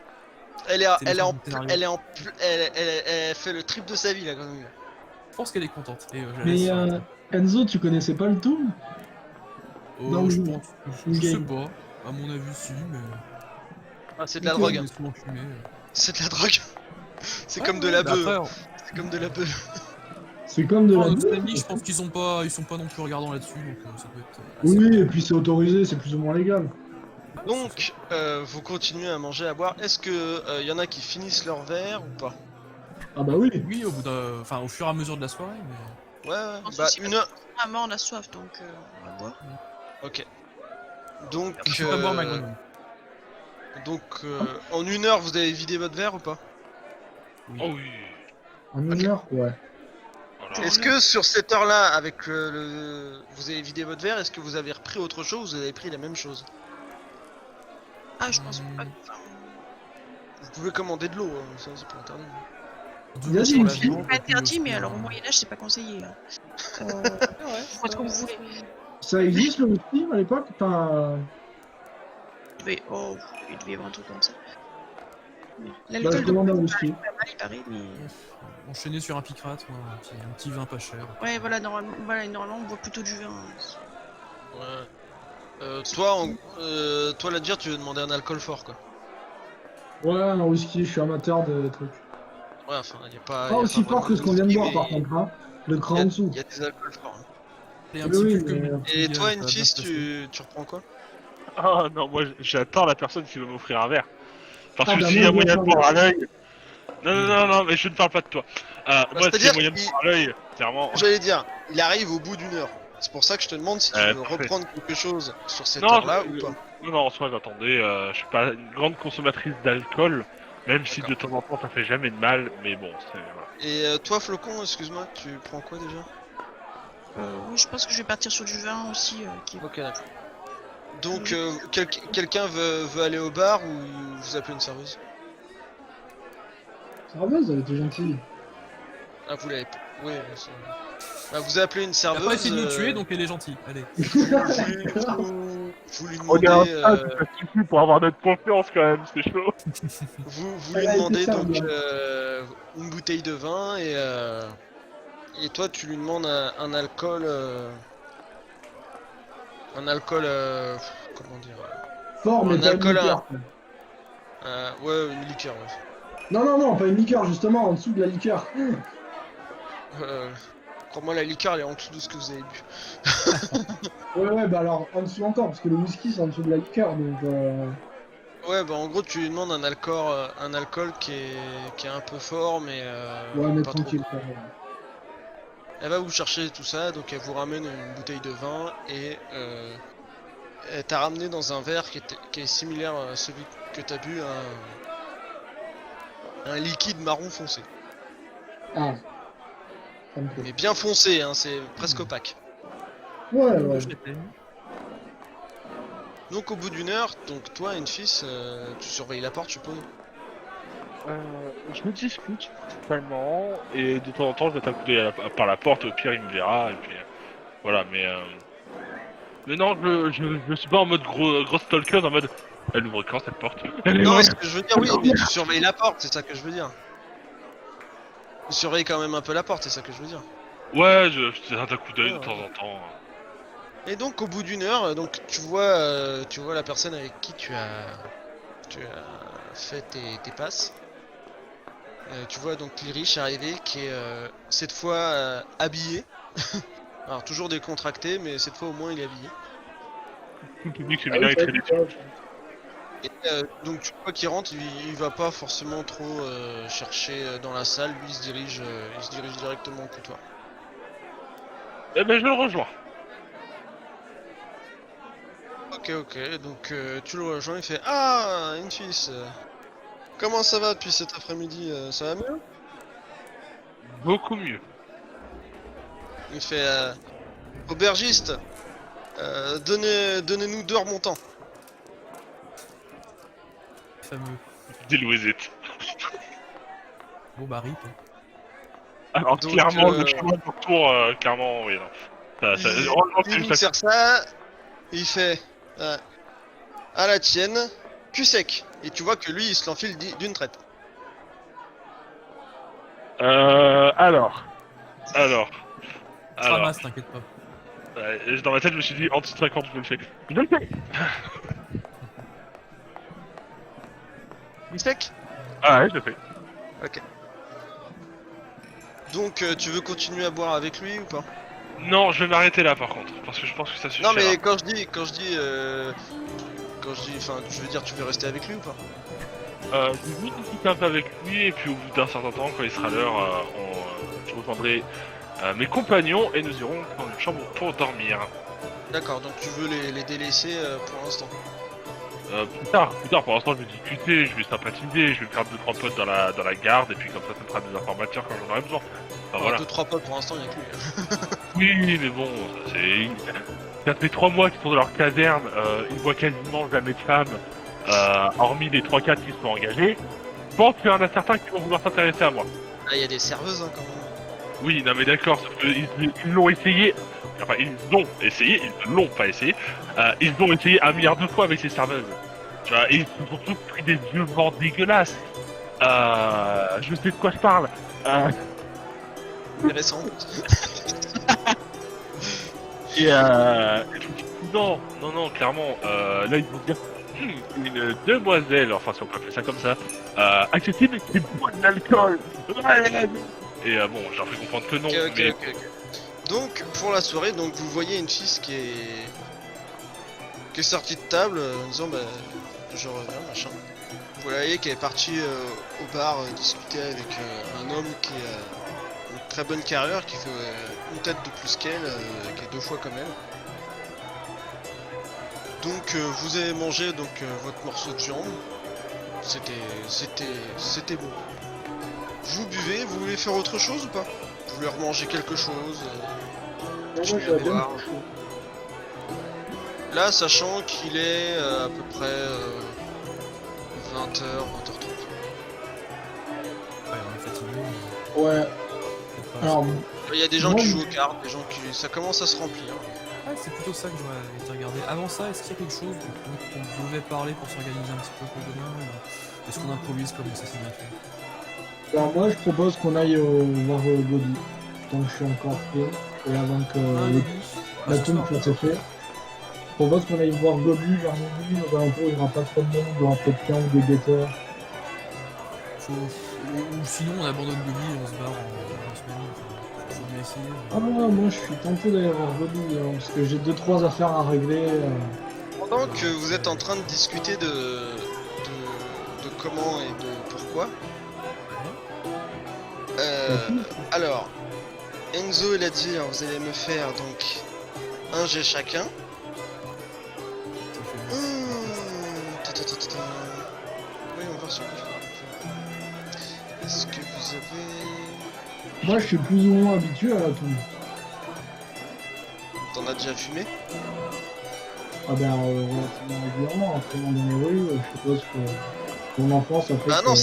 elle fait le trip de sa vie la grenouille. Je pense qu'elle est contente. Et, je la Mais laisse, Enzo, tu connaissais pas le toum? dans le je jeu, pense. le Je sais game. pas. À mon avis, si, mais. Ah, c'est de la Ok. drogue. hein. Souvent fumé. C'est de la drogue. C'est Ouais, comme de ouais, la bah bœuf. après, C'est comme de la bœuf. C'est comme de la nos bouffe. amis, je pense qu'ils sont pas non plus regardants là-dessus, donc ça peut être. Assez Oui, bon. et puis c'est autorisé, c'est plus ou moins légal. Donc, vous continuez à manger, à boire. Est-ce que y en a qui finissent leur verre ou pas? Ah bah oui. Oui, au fur et à mesure de la soirée, mais. Ouais, pense bah aussi, une heure. Vraiment, on a soif, donc on va boire. Ok. Donc, Je peux pas boire ma grenouille. en une heure, vous avez vidé votre verre ou pas? Oui. Oh oui. En une Ok. heure, ouais. Voilà. Est-ce que sur cette heure-là, avec vous avez vidé votre verre, est-ce que vous avez repris autre chose ou vous avez pris la même chose? Ah, je pense pas. Enfin, Vous pouvez commander de l'eau, hein, ça c'est pas interdit. De Il y a l'eau des sur la filles. viande, pas et puis interdit, aussi, mais alors au Moyen-Âge, c'est pas conseillé. Hein. Faites comme vous voulez. Ça existe le whisky à l'époque? Enfin, Oh, il devait y avoir un truc comme ça. bah, je L'alcool de commande un pas whisky. mal, il paraît, mais. Enchaîner sur un picrate, moi, un petit vin pas cher. Ouais, voilà, normalement, on boit plutôt du vin. Hein. Ouais. Toi, la dire, tu veux demander un alcool fort, quoi. Ouais, un whisky, je suis amateur de trucs. Ouais, enfin, y a pas. Pas y a aussi pas fort vraiment que ce qu'on vient de whisky, boire par mais contre, hein. Le cran y en a- dessous. y a des alcools forts. hein. Et un Oui, petit oui, cul mais- Et toi, une une fils, tu reprends quoi? Ah non, moi j'attends la personne qui veut m'offrir un verre. Parce Ah, que bah, s'il y moi, a je vois moyen de ça, voir à moi. l'œil... Non, mais je ne parle pas de toi. Moi, s'il y a c'est-à-dire moyen de qu'il- voir à l'œil, clairement... J'allais dire, il arrive au bout d'une heure. C'est pour ça que je te demande si tu veux parfait. reprendre quelque chose sur cette Non, heure-là ou pas. non, en soi, j'attendais. Je suis pas une grande consommatrice d'alcool, même si D'accord. de temps en temps ça fait jamais de mal, mais bon, c'est... Voilà. Et toi, Flocon, excuse-moi, tu prends quoi déjà? Oui, je pense que je vais partir sur du vin aussi. Ok, d'accord. Donc, quelqu'un veut aller au bar ou vous appelez une serveuse? Serveuse, elle était gentille. Ah, vous l'avez. Oui, bah, vous appelez une Elle a serveuse. pas essayé de nous tuer, donc elle est gentille. Allez. Vous lui On est un demandez. stade où ça suffit pour avoir notre confiance quand même, c'est chaud. Vous Elle lui a été demandez donc servie. une bouteille de vin et toi tu lui demandes un alcool. Un alcool. Comment dire? Fort, mais Un pas une alcool, liqueur. Ouais, une liqueur, ouais. Non, pas une liqueur, justement, en dessous de la liqueur. Crois-moi, la liqueur elle est en dessous de ce que vous avez bu. Ouais, bah alors, en dessous encore, parce que le whisky, c'est en dessous de la liqueur, donc... Ouais, bah en gros, tu lui demandes un alcool qui est un peu fort, mais Ouais, mais pas tranquille, trop. quand même. Elle va vous chercher tout ça, donc elle vous ramène une bouteille de vin et elle t'a ramené dans un verre qui est similaire à celui que t'as bu, un liquide marron foncé. Ah. Ça me plaît. Mais bien foncé, hein, c'est presque opaque. Ouais. Je l'ai fait. Donc au bout d'une heure, donc toi et une fils, tu surveilles la porte, je suppose. Je me discute, totalement, et de temps en temps je vais t'acculer par la porte, au pire il me verra, et puis voilà, mais non, je suis pas en mode gros stalker, en mode elle ouvre quand cette porte? Elle Non, ouvre. ce que je veux dire, oui, mais tu surveilles la porte, c'est ça que je veux dire. Tu surveilles quand même un peu la porte, c'est ça que je veux dire. Ouais, je te donne un coup d'œil de Ouais. temps en temps. Et donc au bout d'une heure, donc tu vois la personne avec qui tu as fait tes passes. Tu vois donc Lirish arriver qui est cette fois habillé. Alors toujours décontracté, mais cette fois au moins il est habillé. Tout le public Ah féminin oui, est très déçu. Et donc tu vois qu'il rentre, il va pas forcément trop chercher dans la salle, lui il se dirige directement au comptoir. Eh ben je le rejoins. Ok, donc tu le rejoins, il fait ah une fils. Comment ça va depuis cet après-midi, ça va mieux? Beaucoup mieux. Il fait aubergiste, donnez-nous 2 remontants. Fameux. Délouisette. Bon bah rip. Alors Donc, clairement, le chemin de retour, clairement, oui, non. Heureusement que Il c'est nous juste sert ça, il fait à la tienne, cul sec. Et tu vois que lui il se l'enfile d'une traite. Alors. Ramasse, t'inquiète pas. Dans ma tête, je me suis dit, anti 50, je le fais. Je le fais. Cul sec. Ah ouais, je le fais. Donc tu veux continuer à boire avec lui ou pas? Non, je vais m'arrêter là par contre, parce que je pense que ça suffira. Non mais quand je dis, enfin je veux dire tu veux rester avec lui ou pas? Je vais discuter un peu avec lui, et puis au bout d'un certain temps, quand il sera l'heure, je rejoindrai mes compagnons et nous irons dans une chambre pour dormir. D'accord, donc tu veux les délaisser pour l'instant. Plus tard, pour l'instant je vais discuter, je vais sympathiser, je vais faire 2-3 potes dans la garde, et puis comme ça me fera des informations quand j'en aurai besoin. Enfin, voilà. 2-3 potes pour l'instant il n'y a plus. Oui, mais bon, ça fait 3 mois qu'ils sont dans leur caserne, ils voient quasiment jamais de femmes, hormis les 3-4 qui sont engagés. Je pense qu'il y en a certains qui vont vouloir s'intéresser à moi. Là il y a des serveuses hein, quand même. Oui, non mais d'accord, sauf qu'ils l'ont essayé, enfin ils l'ont pas essayé, ils l'ont essayé 1 milliard de fois avec ces serveuses. Tu vois, et ils ont surtout pris des vieux vents dégueulasses. Je sais de quoi je parle. Intéressant. Et donc, non, clairement, là ils vont dire une demoiselle, enfin si on peut appeler ça comme ça, accessible et qui boit de l'alcool. Et bon, je leur fais comprendre que non, mais... Ok. Donc pour la soirée, donc vous voyez une fille qui est sortie de table en disant bah je reviens, machin. Vous voyez qu'elle est partie au bar discuter avec un homme qui a une très bonne carrière, qui fait une tête de plus qu'elle, qui est 2 fois comme elle. Donc vous avez mangé donc votre morceau de viande. C'était bon. Vous buvez, vous voulez faire autre chose ou pas? Vous voulez remanger quelque chose? Moi, continuer j'aurais à bien boire. chaud. Là, sachant qu'il est à peu près 20h, 20h30. Ouais, on est fatigué. Ouais, Peut-être pas. alors, Il y a des gens Moi, qui je- jouent aux cartes, des gens qui... Ça commence à se remplir. Ouais, c'est plutôt ça que j'aurais été regardé. Avant ça, est-ce qu'il y a quelque chose dont on devait parler pour s'organiser un petit peu pour demain ou est-ce qu'on improvise comme ça s'est bien fait? alors moi, je propose qu'on aille voir Bobby, tant que je suis encore pris, et avant que Ah, le- Lily. la Ce tombe soir. soit fait. Je propose qu'on aille voir Gobu vers midi, aux alentours, il n'y aura pas trop de monde, il y aura peut-être qu'un ou deux guetteurs. Ou sinon on abandonne Gobi et on se barre en semaine. Faut bien essayer. Ah moi je suis tenté d'aller voir Gobi, hein, parce que j'ai 2-3 affaires à régler. Pendant que vous êtes en train de discuter de comment et de pourquoi, alors, Enzo il a dit, hein, vous allez me faire donc un jet chacun. Ça fait bien. Oui, on va voir sur le jeu. Est-ce que vous avez... Moi je suis plus ou moins habitué à la tombe. T'en as déjà fumé? Ah ben relativement régulièrement, après dans les rues, je suppose que mon enfance a fait Ah non, que-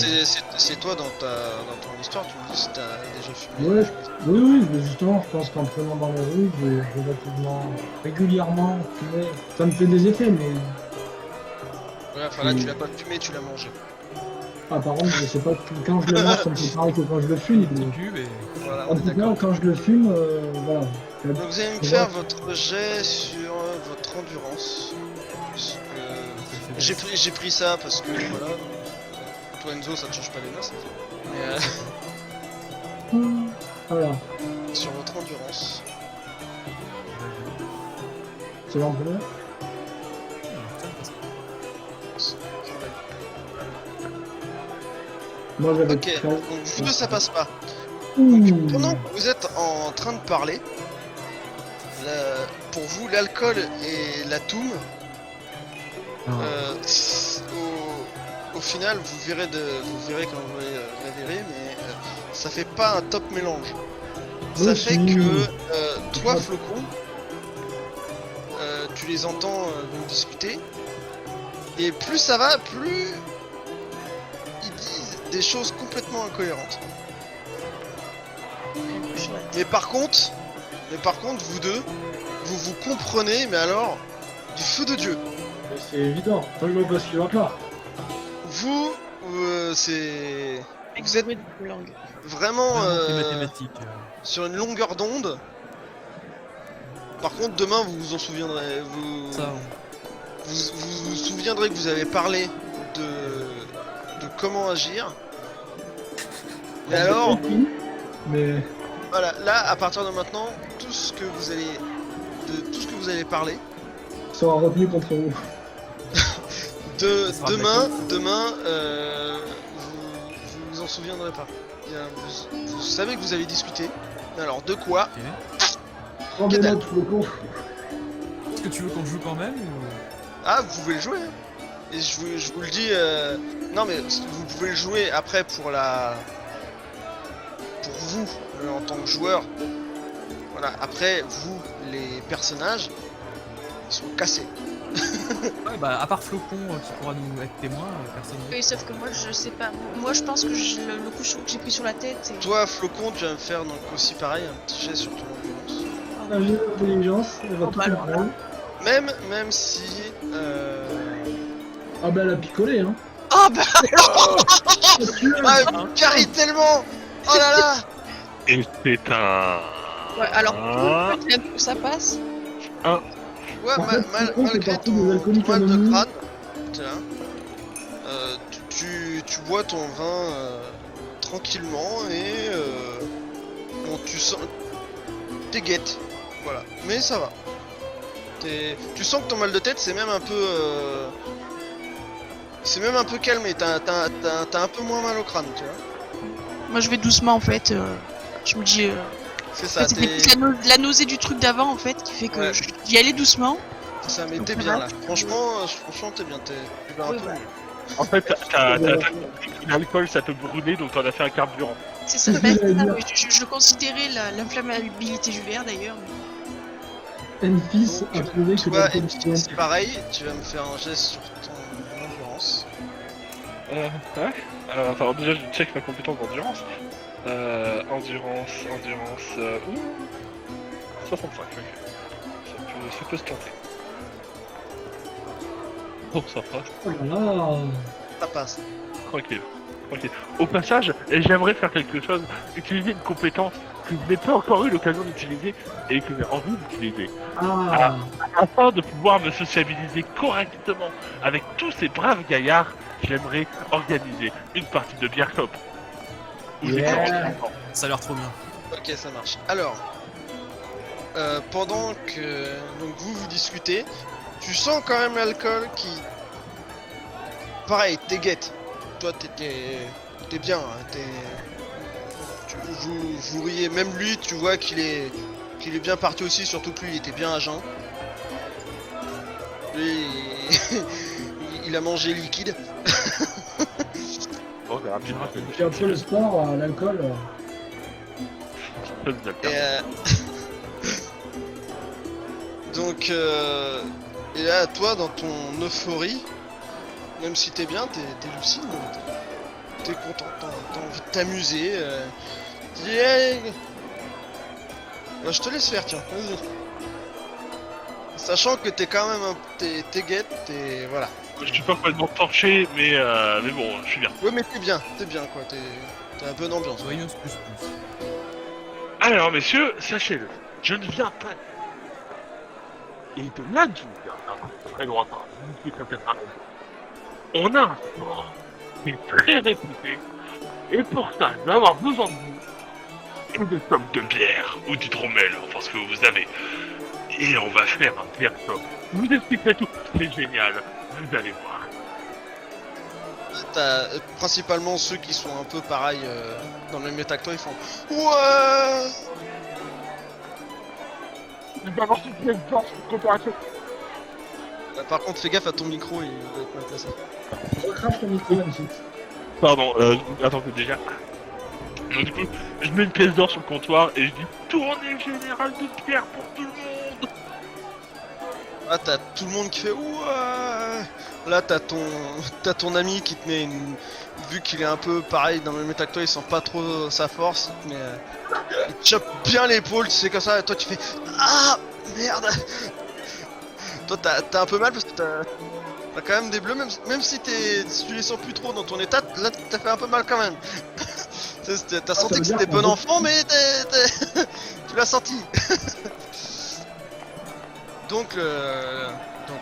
c'est toi dans ton histoire, tu me dis si t'as déjà fumé. Ouais, oui, mais justement, je pense qu'en traînant dans les rues, je vais relativement régulièrement fumer. Ça me fait des effets, mais Ouais, enfin là tu l'as pas fumé, tu l'as mangé. ah, par contre, je sais pas, quand je le mange, ça me fait pareil que quand je le fume. Petit mais- pub et. Voilà, En on est tout cas, d'accord. quand je le fume, voilà. Donc vous allez me Je faire vois. votre jet sur votre endurance. Parce que j'ai pris ça parce que voilà. Toi Enzo ça te change pas les masses. Mais Voilà, sur votre endurance. c'est l'envoleur. Moi, j'avais Ok, 13. donc vous deux ça passe pas. Ouh. Donc pendant que vous êtes en train de parler, pour vous l'alcool et la toum, Ah. au final vous verrez quand vous allez la verrez, mais ça fait pas un top mélange. Ça Oui, fait si. que toi Flocon, tu les entends donc discuter, et plus ça va, plus ils disent des choses complètement incohérentes. Mais par contre, vous deux, vous vous comprenez, mais alors, du feu de Dieu. Mais c'est évident, moi je vois pas ce qui va pas. Vous, c'est... Vous êtes de langue. vraiment Les mathématiques. sur une longueur d'onde. Par contre, demain, vous vous en souviendrez. Vous Ça, vous souviendrez que vous avez parlé de comment agir. Mais alors, Mais voilà, là, à partir de maintenant, tout ce que vous allez parler, ça sera retenu contre vous. de Ça sera demain, vous vous en souviendrez pas. Vous savez que vous avez discuté. Mais alors, de quoi? ok. Prends des notes, le con. Est-ce que tu veux qu'on joue quand même ou... Ah, vous pouvez le jouer. Hein. Et je vous le dis. Non, mais vous pouvez le jouer après pour vous en tant que joueur. Voilà. Après, vous, les personnages, ils sont cassés. Ouais, bah, à part Flocon qui pourra nous être témoin, personne d'autre. Oui, sauf que moi, je sais pas. Moi, je pense que le coup que j'ai pris sur la tête. Et... Toi, Flocon, tu vas me faire donc aussi pareil un petit jet sur ton endurance. Un jeu d'intelligence, elle va Oh, tout bah, alors là. comprendre. Même si. Ah bah elle a picolé, hein. Oh bah Ah, elle carie tellement. Oh là là. Et c'est un. ouais, alors, Ah. peut-être que ça passe. Ouais, En fait, Flocon fait malgré partie ton des alcooliques mal de anonymes. crâne, tiens, tu bois ton vin tranquillement et bon, tu sens... T'es guette, voilà. Mais ça va. Tu sens que ton mal de tête c'est même un peu C'est même un peu calmé, t'as un peu moins mal au crâne, tu vois. Moi je vais doucement en fait. Je me dis. C'est En ça, fait, c'était t'es... plus la nausée du truc d'avant en fait qui fait que Ouais. j'y allais doucement. C'est ça, mais Donc, t'es ça bien va. là. Franchement, t'es bien. Tu vas un Oui, peu voilà. mieux. En fait, t'as compris que l'alcool ça peut brûler, donc t'en as fait un carburant. C'est ça. C'est ce Bah, que j'allais c'est ça, dire. oui. Je considérais l'inflammabilité jugulaire d'ailleurs. Enfis a Donc, prouvé que toi, l'alcool c'est pareil, tu vas me faire un geste sur ton endurance. Ouais. Alors, déjà, je check ma compétence d'endurance. Endurance, ouh, 65, ok. Ça peut se tenter. Oh, ça passe. Oh là là. Ça passe. Tranquille. Au passage, j'aimerais faire quelque chose, utiliser une compétence que je n'ai pas encore eu l'occasion d'utiliser et que j'ai envie d'utiliser. Ah. Afin de pouvoir me sociabiliser correctement avec tous ces braves gaillards, j'aimerais organiser une partie de bière cop. Où j'ai Yeah. commencé. Ça a l'air trop bien. Ok, ça marche. Alors, pendant que donc vous discutez, tu sens quand même l'alcool qui... Pareil, t'es guette. Toi, t'es bien. Hein, vous riez. Même lui, tu vois qu'il est bien parti aussi. Surtout que lui, il était bien à jeun. Lui, il a mangé liquide. Bon, on verra bien. Puis après le sport, l'alcool. Donc, et là, toi, dans ton euphorie, même si t'es bien, t'es lucide, t'es content, t'as envie de t'amuser. Tu dis, hey, bah, je te laisse faire, tiens, vas-y. Sachant que t'es quand même, t'es guette, voilà. Je suis pas complètement torché, mais bon, je suis bien. Ouais, mais t'es bien, quoi, t'es la bonne ambiance. Joyeuse plus. Alors, messieurs, sachez-le, je ne viens pas. Et de là d'où vient, très lointain, qui est peut-être un endroit. On a un sport qui est très réputé, et pour ça, je vais avoir besoin de vous, et de sommes de bière, ou d'hydromel, enfin ce que vous avez. Et on va faire un bière top. Je vous expliquerai tout, c'est génial, vous allez voir. T'as principalement ceux qui sont un peu pareil dans le même état que toi, ils font ouais. Je vais avoir une pièce d'or sur une coopération. Par contre, fais gaffe à ton micro, il doit être mal placé. Recrache ton micro, ensuite. Pardon, attendez déjà. Donc, du coup, je mets une pièce d'or sur le comptoir et je dis tournée générale de pierre pour tout le monde. Ah, t'as tout le monde qui fait ouais. Là, t'as ton ami qui te met une... Vu qu'il est un peu pareil dans le même état que toi, il sent pas trop sa force, mais il te chope bien l'épaule, tu sais comme ça, et toi tu fais ah merde. Toi t'as un peu mal parce que t'as quand même des bleus, même si tu les sens plus trop dans ton état, là t'as fait un peu mal quand même. T'as senti veut que dire c'était qu'on bon peut- enfant, mais tu l'as senti. Donc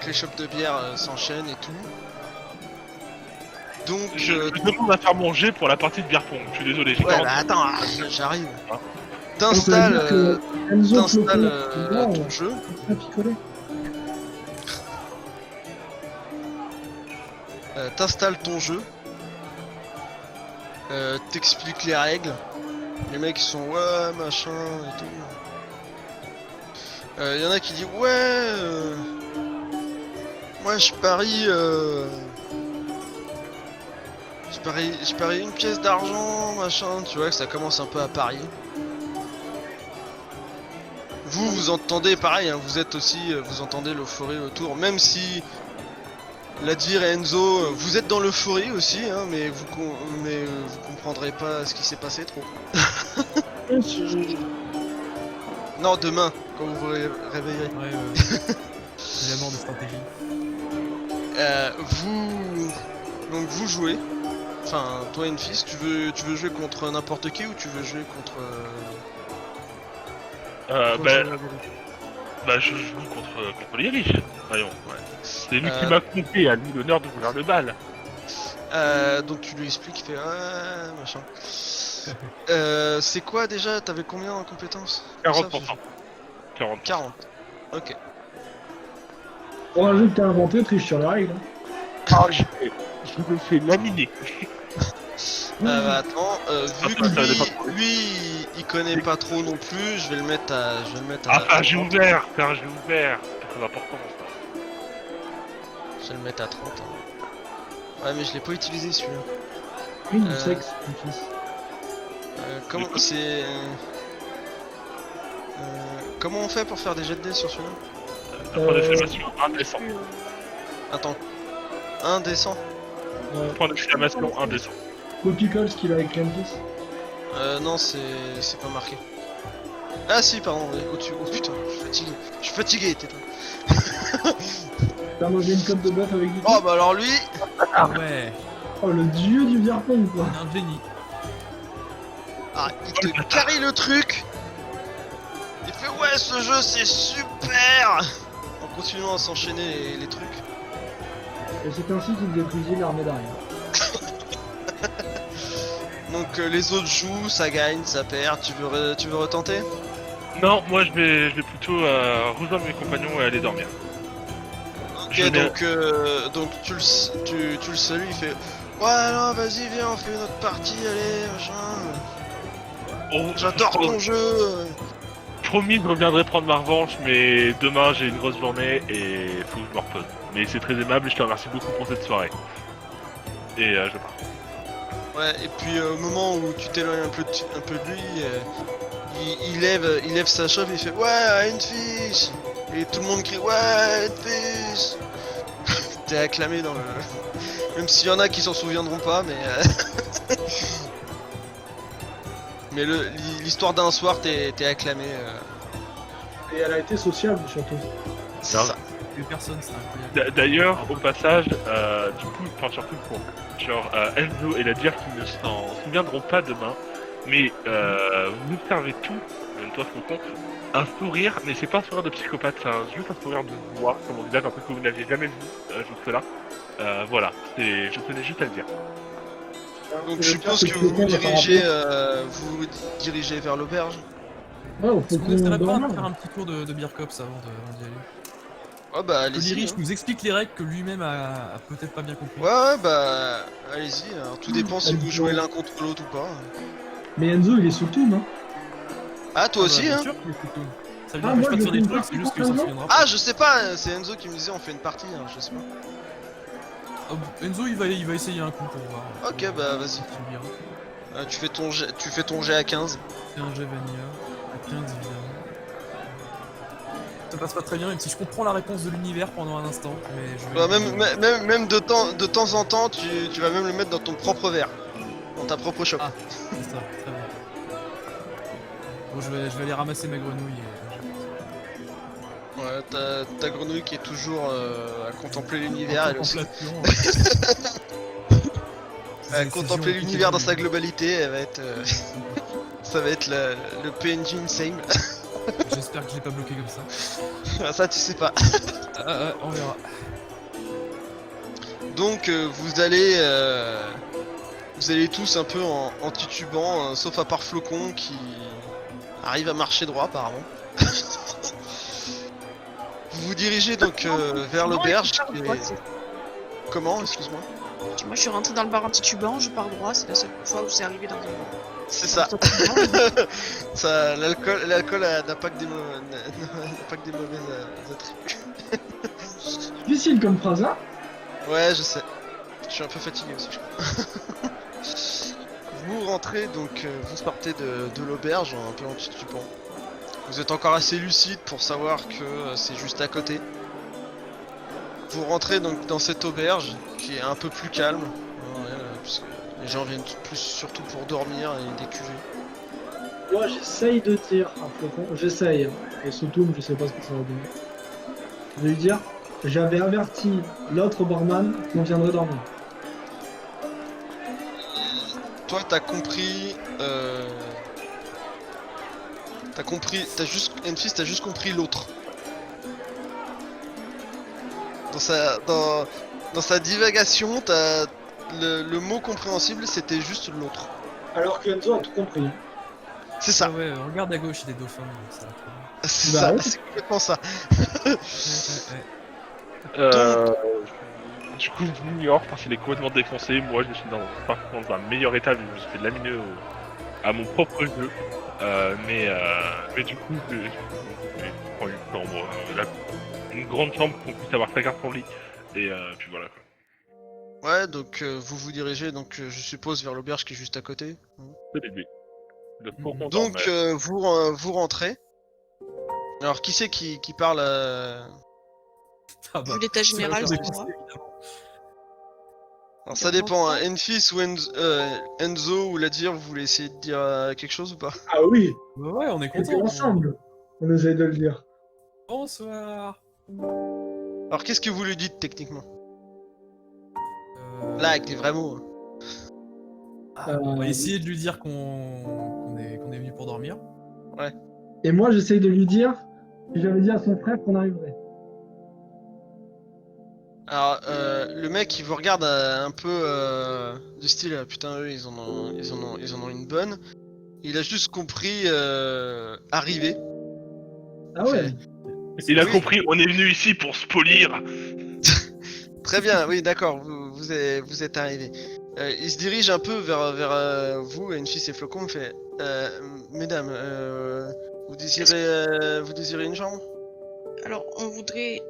les chopes de bière s'enchaînent et tout. Donc Je demande à faire mon jet pour la partie de bière pong. Je suis désolé, j'ai ouais 40. bah attends, j'arrive. Ah. T'installes Enzo ton jeu. Pas picoler. T'installes ton jeu. T'expliques les règles. Les mecs ils sont ouais machin et tout. Y en a qui disent ouais moi je parie je parie une pièce d'argent machin, tu vois que ça commence un peu à parier. Vous entendez pareil, hein, vous êtes aussi, vous entendez l'euphorie autour, même si Ladvir et Enzo, vous êtes dans l'euphorie aussi, hein, mais vous comprendrez pas ce qui s'est passé trop. Non, demain, quand vous vous réveillerez. Ouais, c'est la mort de stratégie. Vous jouez. Enfin, toi et une fils, tu veux jouer contre n'importe qui ou tu veux jouer contre Je joue contre les riches. Voyons. Ouais. C'est lui qui m'a confié à lui l'honneur de vouloir le bal. Donc tu lui expliques, il fait machin. C'est quoi déjà? T'avais combien en compétences? 40%. 40. 40. Ok. Pour un jeu que t'as inventé, triche sur les règles. Ah, je me fais laminer. Bah attends, vu Attends, ça que dépend de lui, il connaît pas trop non plus, je vais le mettre à... Ah, j'ai ouvert, c'est un jeu ouvert. C'est très important ça. Je vais le mettre à 30. Hein. Ouais, mais je l'ai pas utilisé celui-là. Oui, du Euh, sexe, mon fils. Comment c'est... comment on fait pour faire des jets de dés sur celui-là? Point d'exclamation, indécent. Attends. Indécent? Point d'exclamation, indécent. Copy-colle ce qu'il a avec Clemtis. Non, c'est pas marqué. Ah si, pardon, ouais, au-dessus. Oh putain, je suis fatigué, tais-toi. T'as mangé une côte de bœuf avec du Oh bah alors lui, Ah ouais, Oh, le dieu du beer pong, quoi. on est un génie. il te carry le truc. Il fait ouais, ce jeu c'est super. En continuant à s'enchaîner les trucs. Et c'est ainsi qu'il détruisit l'armée d'arrière. Donc les autres jouent, ça gagne, ça perd. Tu veux retenter? Non, moi je vais plutôt rejoindre mes compagnons et aller dormir. Ok, Je vais- donc tu le salues, il fait ouais non vas-y viens on fait notre partie, allez machin. Oh, J'adore ton jeu. Promis, je reviendrai prendre ma revanche, mais demain j'ai une grosse journée et faut que je me repose. Mais c'est très aimable et je te remercie beaucoup pour cette soirée. Et je pars. Ouais, et puis au moment où tu t'éloignes un peu de lui, il lève sa chauffe et il fait ouais, une fiche. Et tout le monde crie ouais, une fiche. T'es acclamé dans le... Même s'il y en a qui s'en souviendront pas, mais... mais l'histoire d'un soir, t'es acclamé. Et elle a été sociable, surtout. C'est Non. ça. Deux personnes, c'est incroyable. D'ailleurs, au passage, du coup, enfin surtout pour genre Enzo et la dire qu'ils ne s'en souviendront pas demain, mais vous observez tout, même toi Faucon, un sourire, mais c'est pas un sourire de psychopathe, c'est juste un sourire de joie sur mon visage, un truc que vous n'aviez jamais vu jusque-là. Voilà, je tenais juste à le dire. Donc je suppose que vous vous dirigez vers l'auberge. Ouais, au Est-ce qu'on Faucon essaierait pas de dormant. faire un petit tour de Beer Cops avant d'y aller? Ouais bah Que allez-y. Lyrich Hein. nous explique les règles que lui-même a peut-être pas bien compris. Ouais bah allez-y. Alors, tout dépend si vous jouez l'un contre l'autre ou pas. Mais Enzo, il est sous Toom, hein. Ah toi Ah aussi bah, hein. bien sûr qu'il est plutôt. Ça lui Ah, empêche moi, pas de je faire des fais une trucs, c'est juste partie qu'il s'en contre souviendra pas. Ah je sais pas, c'est Enzo qui me disait on fait une partie, hein, je sais pas. Oh, Enzo il va essayer un coup pour voir. Ok, bah, vas-y. Tu me diras. Tu fais ton jet à 15. C'est un jet vanilla, à 15 évidemment. Ça passe pas très bien, même si je comprends la réponse de l'univers pendant un instant, mais je vais... Bah, même de temps en temps, tu vas même le mettre dans ton propre verre. Dans ta propre chope. Ah, c'est ça, très bien. Bon, je vais aller ramasser ma grenouille. Ouais, ta grenouille qui est toujours à contempler l'univers, elle aussi. À contempler l'univers dans sa globalité, elle va être... ça va être le PNJ Insane. J'espère que je l'ai pas bloqué comme ça. Ça, tu sais pas. On verra. Donc, vous allez tous un peu en titubant, sauf à part Flocon qui arrive à marcher droit apparemment. Vous vous dirigez donc vers l'auberge. Comment, excuse-moi? Moi je suis rentré dans le bar anti-tubant, je pars droit, c'est la seule fois où c'est arrivé dans un C'est ça. Ça, l'alcool n'a pas que des mauvais attributs. Difficile comme phrase, hein. Ouais, je sais. Je suis un peu fatigué aussi, je crois. Vous rentrez donc, vous partez de l'auberge un peu en titubant. Vous êtes encore assez lucide pour savoir que c'est juste à côté. Vous rentrez donc dans cette auberge qui est un peu plus calme, puisque les gens viennent plus surtout pour dormir et décuver. Moi, j'essaye de dire un Flocon. J'essaye. Et sous Toom, je sais pas ce que ça va donner. Je vais lui dire, j'avais averti l'autre barman qu'on viendrait dormir. Toi, t'as compris. Enfis, t'as juste compris l'autre. Dans sa divagation, le mot compréhensible, c'était juste l'autre. Alors que Enzo a tout compris. C'est ça. Ouais, regarde à gauche, il y a des dauphins. Ça va très bien. C'est Bah ça. ouais. C'est complètement ça. Ouais. Du coup, je l'ignore parce qu'il est complètement défoncé. Moi, je suis dans un meilleur état vu que je fais laminer à mon propre jeu. Mais du coup, je prends une chambre, une grande chambre pour qu'on puisse avoir chacun son lit. Et puis voilà. Quoi. Ouais, donc vous vous dirigez, donc je suppose, vers l'auberge qui est juste à côté. C'est l'idée. Le faucon Donc dormait. vous rentrez. Alors qui c'est qui parle Ah bah, Vu l'état c'est général, la c'est chose moi. évidemment. Alors ça dépend, hein. Enfis ou Enzo ou Ladir, vous voulez essayer de dire quelque chose ou pas? Ah oui, Bah ouais, on est on était content. ensemble. On essaye de le dire. Bonsoir. Alors qu'est-ce que vous lui dites techniquement? Euh, Là, avec les vrais mots. on va essayer de lui dire qu'on est venu pour dormir. Et moi, j'essaye de lui dire que j'avais dit à son frère qu'on arriverait. Alors le mec il vous regarde un peu du style putain eux ils en ont une bonne. Il a juste compris arriver. Ah ouais. Il a Oui. compris, on est venu ici pour se polir. Très bien, oui d'accord, vous êtes arrivé. Il se dirige un peu vers vous, Enfis et Flocon, il fait mesdames, vous désirez une chambre? Alors, on voudrait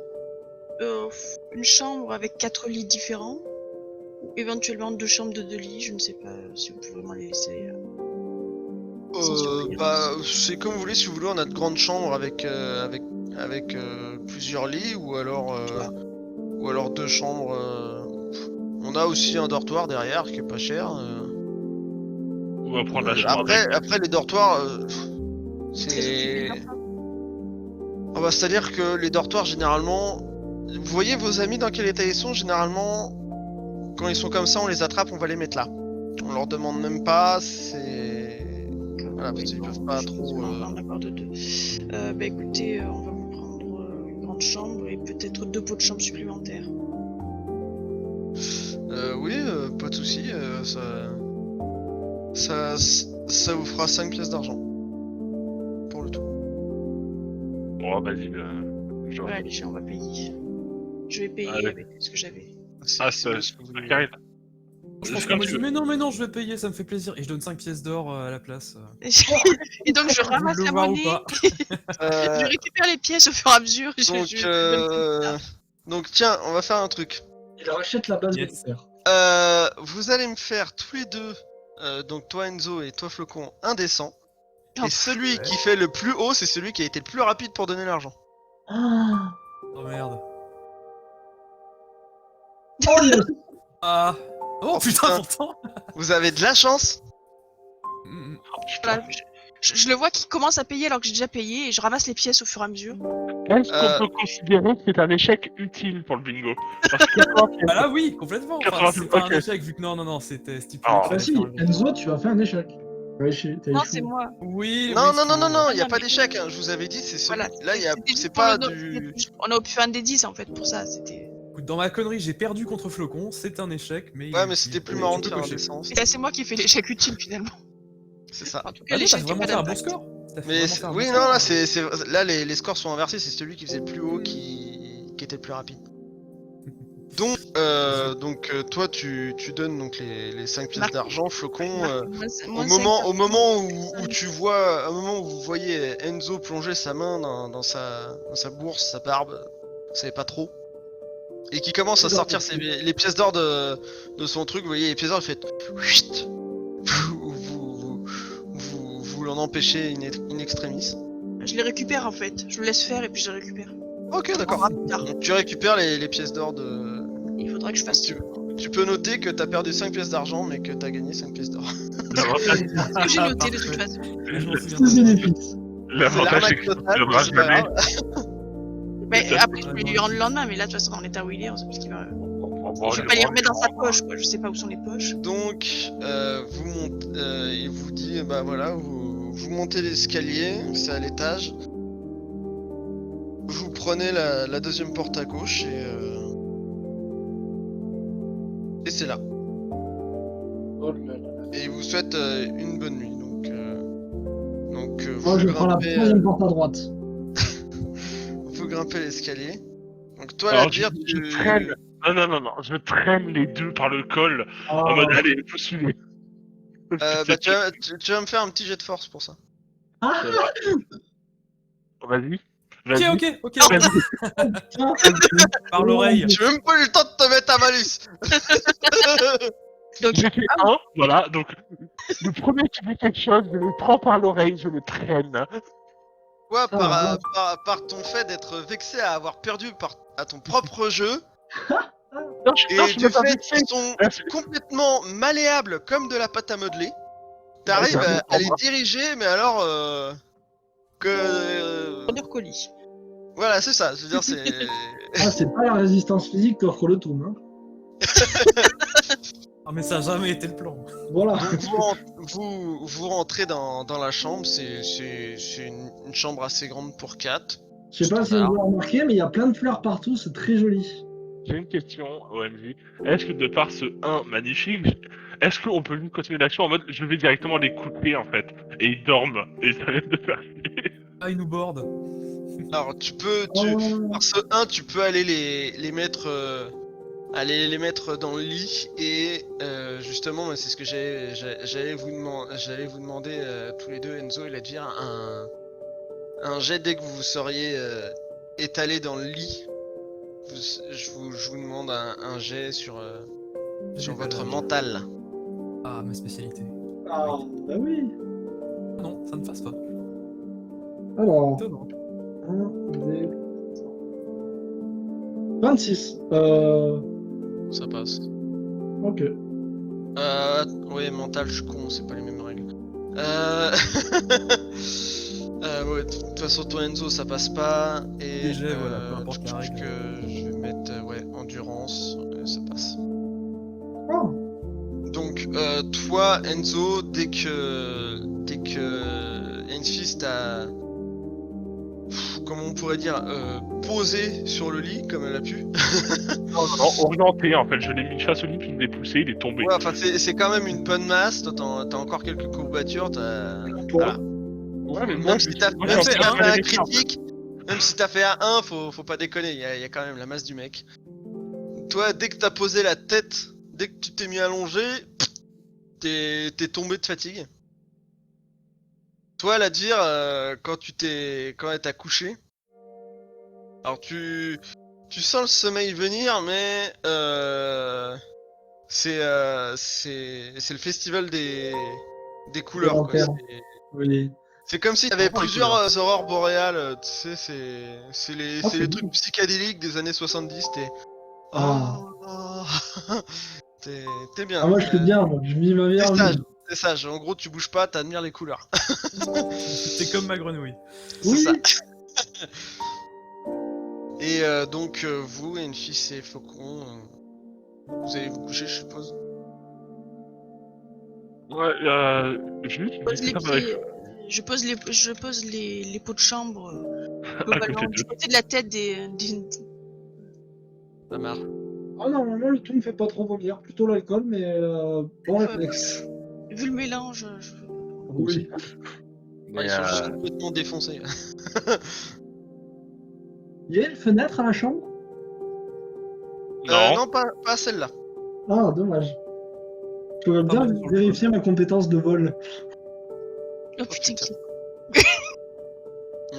une chambre avec 4 lits différents, ou éventuellement 2 chambres de 2 lits, je ne sais pas si vous pouvez vraiment les laisser. Sans surprise. Bah c'est comme vous voulez, si vous voulez on a de grandes chambres avec plusieurs lits ou alors 2 chambres. On a aussi un dortoir derrière qui est pas cher. On va prendre la chambre avec. Après les dortoirs, Très c'est. occupé, enfin. Ah bah, c'est-à-dire que les dortoirs généralement, vous voyez vos amis dans quel état ils sont généralement. Quand ils sont comme ça, on les attrape, on va les mettre là. On leur demande même pas, c'est. Voilà, parce qu'ils peuvent pas trop. On va en avoir de 2. Bah écoutez, on va vous prendre une grande chambre et peut-être 2 pots de chambre supplémentaires. Oui, pas de soucis, ça vous fera 5 pièces d'argent. Pour le tout. Bon, vas-y. Voilà, les gens, on va payer. Je vais payer Allez. avec ce que j'avais. C'est mieux si vous voulez. Karine. Je pense qu'on me dit mais non, je vais payer, ça me fait plaisir. Et je donne 5 pièces d'or à la place. Et donc je ramasse Vous le la voir ou monnaie, pas je récupère les pièces au fur et à mesure. Donc tiens, on va faire un truc. Il rachète la base Yes. de fer. Vous allez me faire tous les deux, donc toi Enzo et toi Flocon, un dessin. Oh, Et celui qui fait le plus haut, c'est celui qui a été le plus rapide pour donner l'argent. Ah, Oh merde. oh, yes. Ah. Oh putain, putain. pourtant. Vous avez de la chance. Mm, voilà, je le vois qui commence à payer alors que j'ai déjà payé et je ramasse les pièces au fur et à mesure. Est-ce Euh. qu'on peut considérer que c'est un échec utile pour le bingo? Parce que Ah là oui, complètement. Enfin, 80, c'est pas un ok. échec vu que non, c'était stipulé. Ah, qu'il Ah fallait si, faire le jeu. Enzo, tu as fait un échec. Ouais, t'as Non, échoué. c'est moi. Oui. Non, oui, non, non, non, non, il y a Non, pas mais- d'échec. Hein. Je vous avais dit, c'est celui. Voilà. Là, y a... C'était juste c'est pour pas le du. On a fait un des 10 en fait pour ça. C'était. Écoute, dans ma connerie, j'ai perdu contre Flocon, c'est un échec, mais. Ouais, mais c'était plus tu marrant de peux faire un cocher. dessin. Et là, c'est moi qui ai fait l'échec utile finalement. C'est ça. En tout cas, Ah non, t'as l'échec vraiment est fait pas un bon d'impact. score. T'as fait Mais vraiment c'est- fait un bon oui, score. non, là, les scores sont inversés. C'est celui qui faisait le plus haut qui était le plus rapide. Donc, toi, tu donnes donc les 5 pièces Marc- d'argent, Flocon. Moins Au cinq, moment où tu vois, au moment où vous voyez Enzo plonger sa main dans sa bourse, sa barbe, vous savez pas trop, et qui commence à sortir les pièces d'or de son truc, vous voyez les pièces d'or, il fait Whist vous l'en empêchez in extremis. Je les récupère en fait. Je le laisse faire et puis je les récupère. Ok, d'accord. Plus tard. Donc tu récupères les pièces d'or de. Il faudra que je fasse. Tu peux noter que t'as perdu 5 pièces d'argent, mais que t'as gagné 5 pièces d'or. l'avantage, Ce que j'ai noté de toute façon. Je m'en souviens. C'est bénéfice. l'avantage, c'est que tu totale, ne mais c'est pas jamais. grave. Mais ça, après, je peux lui rendre le lendemain, mais là, de toute façon, dans l'état où il est, on sait pas ce qu'il va. Bon, Je vais pas les remettre dans sa poche, quoi. Je sais pas où sont les poches. Donc, vous montez, il vous dit, bah voilà, vous montez l'escalier, c'est à l'étage. Vous prenez la deuxième porte à gauche et c'est là. Oh là là. Et il vous souhaite une bonne nuit. Donc Moi, je vous prends la grimpez, troisième porte à droite. vous grimpez l'escalier. Donc toi, Alors, la dire, je traîne Non, je traîne les deux par le col, en Ah. mode allez, faut suivre. Bah, tu vas me faire un petit jet de force pour ça. Ah, Vas-y. Ok. putain. Par l'oreille. J'ai même pas eu le temps de te mettre à malus. Donc, J'ai fait un, voilà, donc le premier qui fait quelque chose, je le prends par l'oreille, je le traîne. Quoi, Ça va. par ton fait d'être vexé à avoir perdu à ton propre jeu, Non, et je du me pas fait vexé. qu'ils sont complètement malléables comme de la pâte à modeler, t'arrives Ouais, à les diriger, mais alors border collie. voilà, c'est ça. Je veux dire, c'est Ah, c'est pas la résistance physique qu'offre le Toon. Hein. Ah, mais ça a jamais été le plan. Voilà. donc vous rentrez dans la chambre. C'est une chambre assez grande pour 4. Je sais pas si vous avez remarqué, mais il y a plein de fleurs partout, c'est très joli. J'ai une question, OMJ. Est-ce que de par ce 1 magnifique, est-ce qu'on peut juste continuer l'action en mode je vais directement les couper en fait, et ils dorment, et ils arrêtent de faire chier. Ah, il nous borde. Alors Oh. par ce 1, tu peux aller les mettre les mettre dans le lit, et justement c'est ce que j'allais vous demander tous les deux, Enzo et Ledger, un jet dès que vous seriez étalé dans le lit. Je vous demande un jet sur votre mental. Ah, ma spécialité. Ah, bah oui. Ah non, ça ne passe pas. Alors, Étonnant. 1, 2, 26. Ça passe. Ok. Ouais, mental, je suis con, c'est pas les mêmes règles. Ouais, de toute façon, toi Enzo, ça passe pas. Et Les jets, voilà, peu importe la règle. que je vais mettre endurance, ça passe. Oh. Donc, toi Enzo, dès que Enfist a, comment on pourrait dire, posé sur le lit comme elle a pu. Non, orienté en fait, je l'ai mis face au lit, puis il m'est poussé, il est tombé. Ouais, enfin c'est quand même une bonne masse. Toi t'as encore quelques courbatures. Voilà. Ouais, mais Même si t'as fait un fait critique, même si t'as fait un 1, faut pas déconner, il y a quand même la masse du mec. Toi, dès que t'as posé la tête, dès que tu t'es mis allongé, t'es tombé de fatigue. Toi, Ladvir, quand elle t'a couché, alors tu sens le sommeil venir, mais c'est le festival des couleurs, quoi. Volontaire. Oui. C'est comme si t'avais Oh, les plusieurs couleurs. aurores boréales, tu sais, c'est les Ah, c'est trucs bon. psychédéliques des années 70, t'es... Ah. T'es bien. Ah, moi je suis bien, moi. Je vis ma meilleure C'est sage, vie. c'est sage. En gros, tu bouges pas, t'admires les couleurs. T'es comme ma grenouille. C'est Oui. ça. Et donc, vous, Enfis et Faucon, vous allez vous coucher, je suppose. Ouais, juste, Je pose les discute avec- pieds, je pose les pots de chambre à globalement côté du d'eux. côté de la tête des... Ça marche. Ah, normalement, le tout me fait pas trop vomir. Plutôt l'alcool, mais bon Ouais, réflexe. Vu le mélange, Oui. Mais Ils sont juste complètement défoncés. Il y a une fenêtre à la chambre? non, Non, pas celle-là. Ah, dommage. J'aurais Pas bien mal sur le vérifié ma compétence de vol. Oh putain, putain.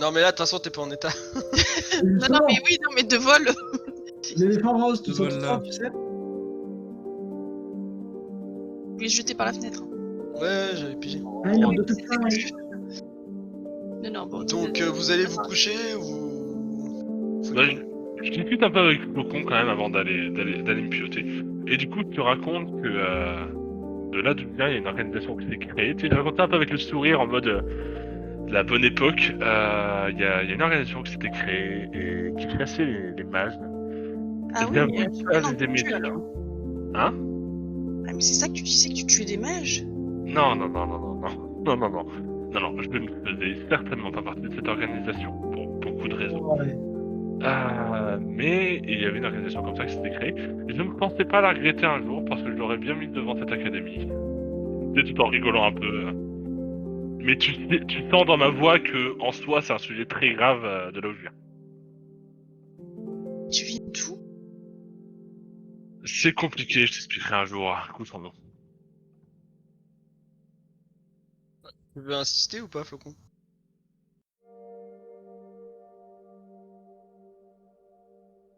Non, mais là, de toute façon, t'es pas en état. Non, mais oui, non, mais de vol. L'éléphant rose, tout De ça, vol, tout là. ça, tu sais. Je vais se jeter par la fenêtre. Ouais, j'avais pigé. Ah, il y a de tout ça, oui. Non, bon. Donc, vous allez vous coucher ou... bah, je discute un peu avec Faucon quand même avant d'aller me pioter. Et du coup, tu racontes que de là d'où vient, il y a une organisation qui s'est créée. Tu racontes un peu avec le sourire en mode de la bonne époque. Il y a une organisation qui s'était créée et qui chassait les mages. Ah oui, bien mais vu, non, les tu médias. alors. Hein? Ah, mais c'est ça que tu disais que tu tuais des mages? Non, je ne faisais certainement pas partie de cette organisation, pour beaucoup de raisons. Ouais. Mais il y avait une organisation comme ça qui s'était créée. Je ne pensais pas la regretter un jour, parce que je l'aurais bien mis devant cette académie. C'est tout en rigolant un peu. Mais tu sens dans ma voix que, en soi, c'est un sujet très grave de là où je viens. Tu viens d'où? C'est compliqué, je t'expliquerai un jour. Coup sans nom. Tu veux insister ou pas, Flocon?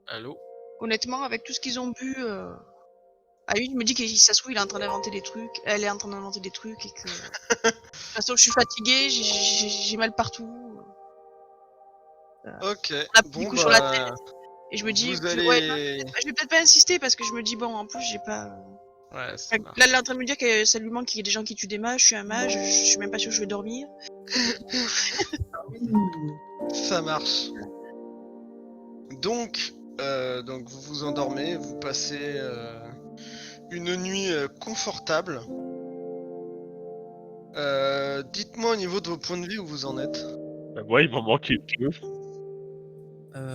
Allô? Honnêtement, avec tout ce qu'ils ont bu, à une, je me dis que si ça se trouve, il est en train d'inventer des trucs. Elle est en train d'inventer des trucs et que. De toute façon, je suis fatiguée, j'ai mal partout. Ok, On a pris des bon coups sur la bah... tête. Et je me dis, Vous ouais, non, allez... je vais peut-être pas insister parce que je me dis, bon, en plus, j'ai pas. Ouais, ça marche. Là, elle est en train de me dire que ça lui manque qu'il y ait des gens qui tuent des mages, je suis un mage, je suis même pas sûre que je vais dormir. Ça marche. Donc vous vous endormez, vous passez une nuit confortable. Dites-moi au niveau de vos points de vie où vous en êtes. Bah, moi, il m'en manquait deux.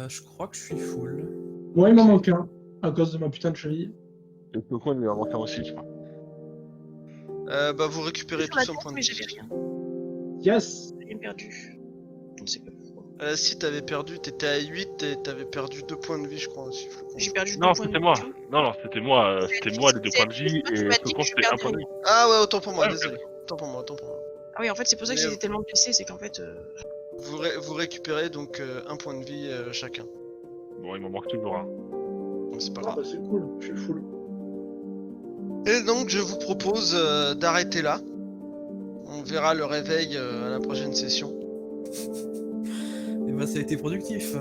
Je crois que je suis full. Moi, il m'en manque un, à cause de ma putain de cheville. Et Flocon, il m'en manquait aussi, je crois. Bah vous récupérez Sur la tous un tête, point de mais vie. j'avais rien. Yes. J'ai rien perdu. On sait pas pourquoi. Si t'avais perdu, t'étais à 8 et t'avais perdu 2 points de vie je crois aussi, Flocon. J'ai perdu Non, 2 points de c'était vie. moi. tout. Non, c'était moi. C'était moi les 2 points de vie Tu et m'as dit Flocon que je c'était 1 perdais point de vie. Ah ouais, autant pour moi, Ouais, désolé. Autant pour moi. Ah oui, en fait, c'est pour ça que Mais, j'étais tellement blessée, c'est qu'en fait. Vous récupérez donc un point de vie chacun. Bon, il m'en manque toujours un. Bon, c'est pas Ah grave. bah c'est cool, je suis full. Et donc je vous propose d'arrêter là. On verra le réveil à la prochaine session. Et bah, ça a été productif.